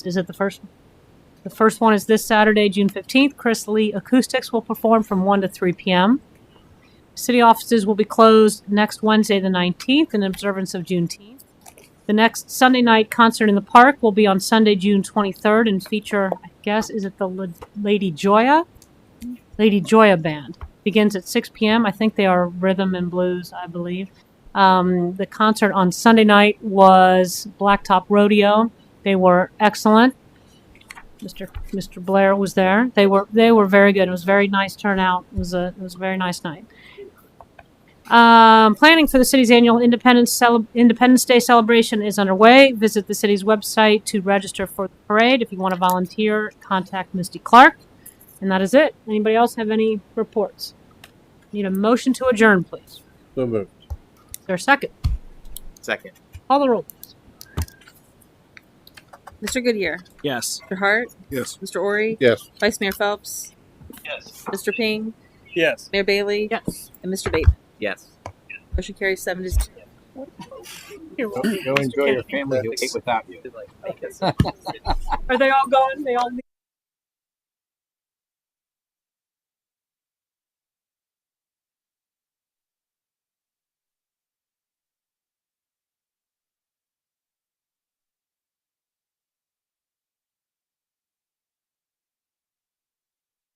first one is this Saturday, June 15th. Chris Lee Acoustics will perform from 1 to 3 p.m. City offices will be closed next Wednesday, the 19th, in observance of Juneteenth. The next Sunday night concert in the park will be on Sunday, June 23rd, and feature, the Lady Joya Band. Begins at 6 p.m. I think they are rhythm and blues, I believe. The concert on Sunday night was Blacktop Rodeo. They were excellent. Mr. Blair was there. They were very good. It was a very nice turnout. It was a very nice night. Planning for the city's annual Independence Day celebration is underway. Visit the city's website to register for the parade. If you want to volunteer, contact Misty Clark. And that is it. Anybody else have any reports? Need a motion to adjourn, please. So moved. Is there a second? Second. Call the roll, please. Mr. Goodyear. Yes. Mr. Hart. Yes. Mr. Ori. Yes. Vice Mayor Phelps. Yes. Mr. Ping. Yes. Mayor Bailey. Yes. And Mr. Bateman. Yes. Motion carries 7-2. Go enjoy your family who ate without you. Are they all gone? They all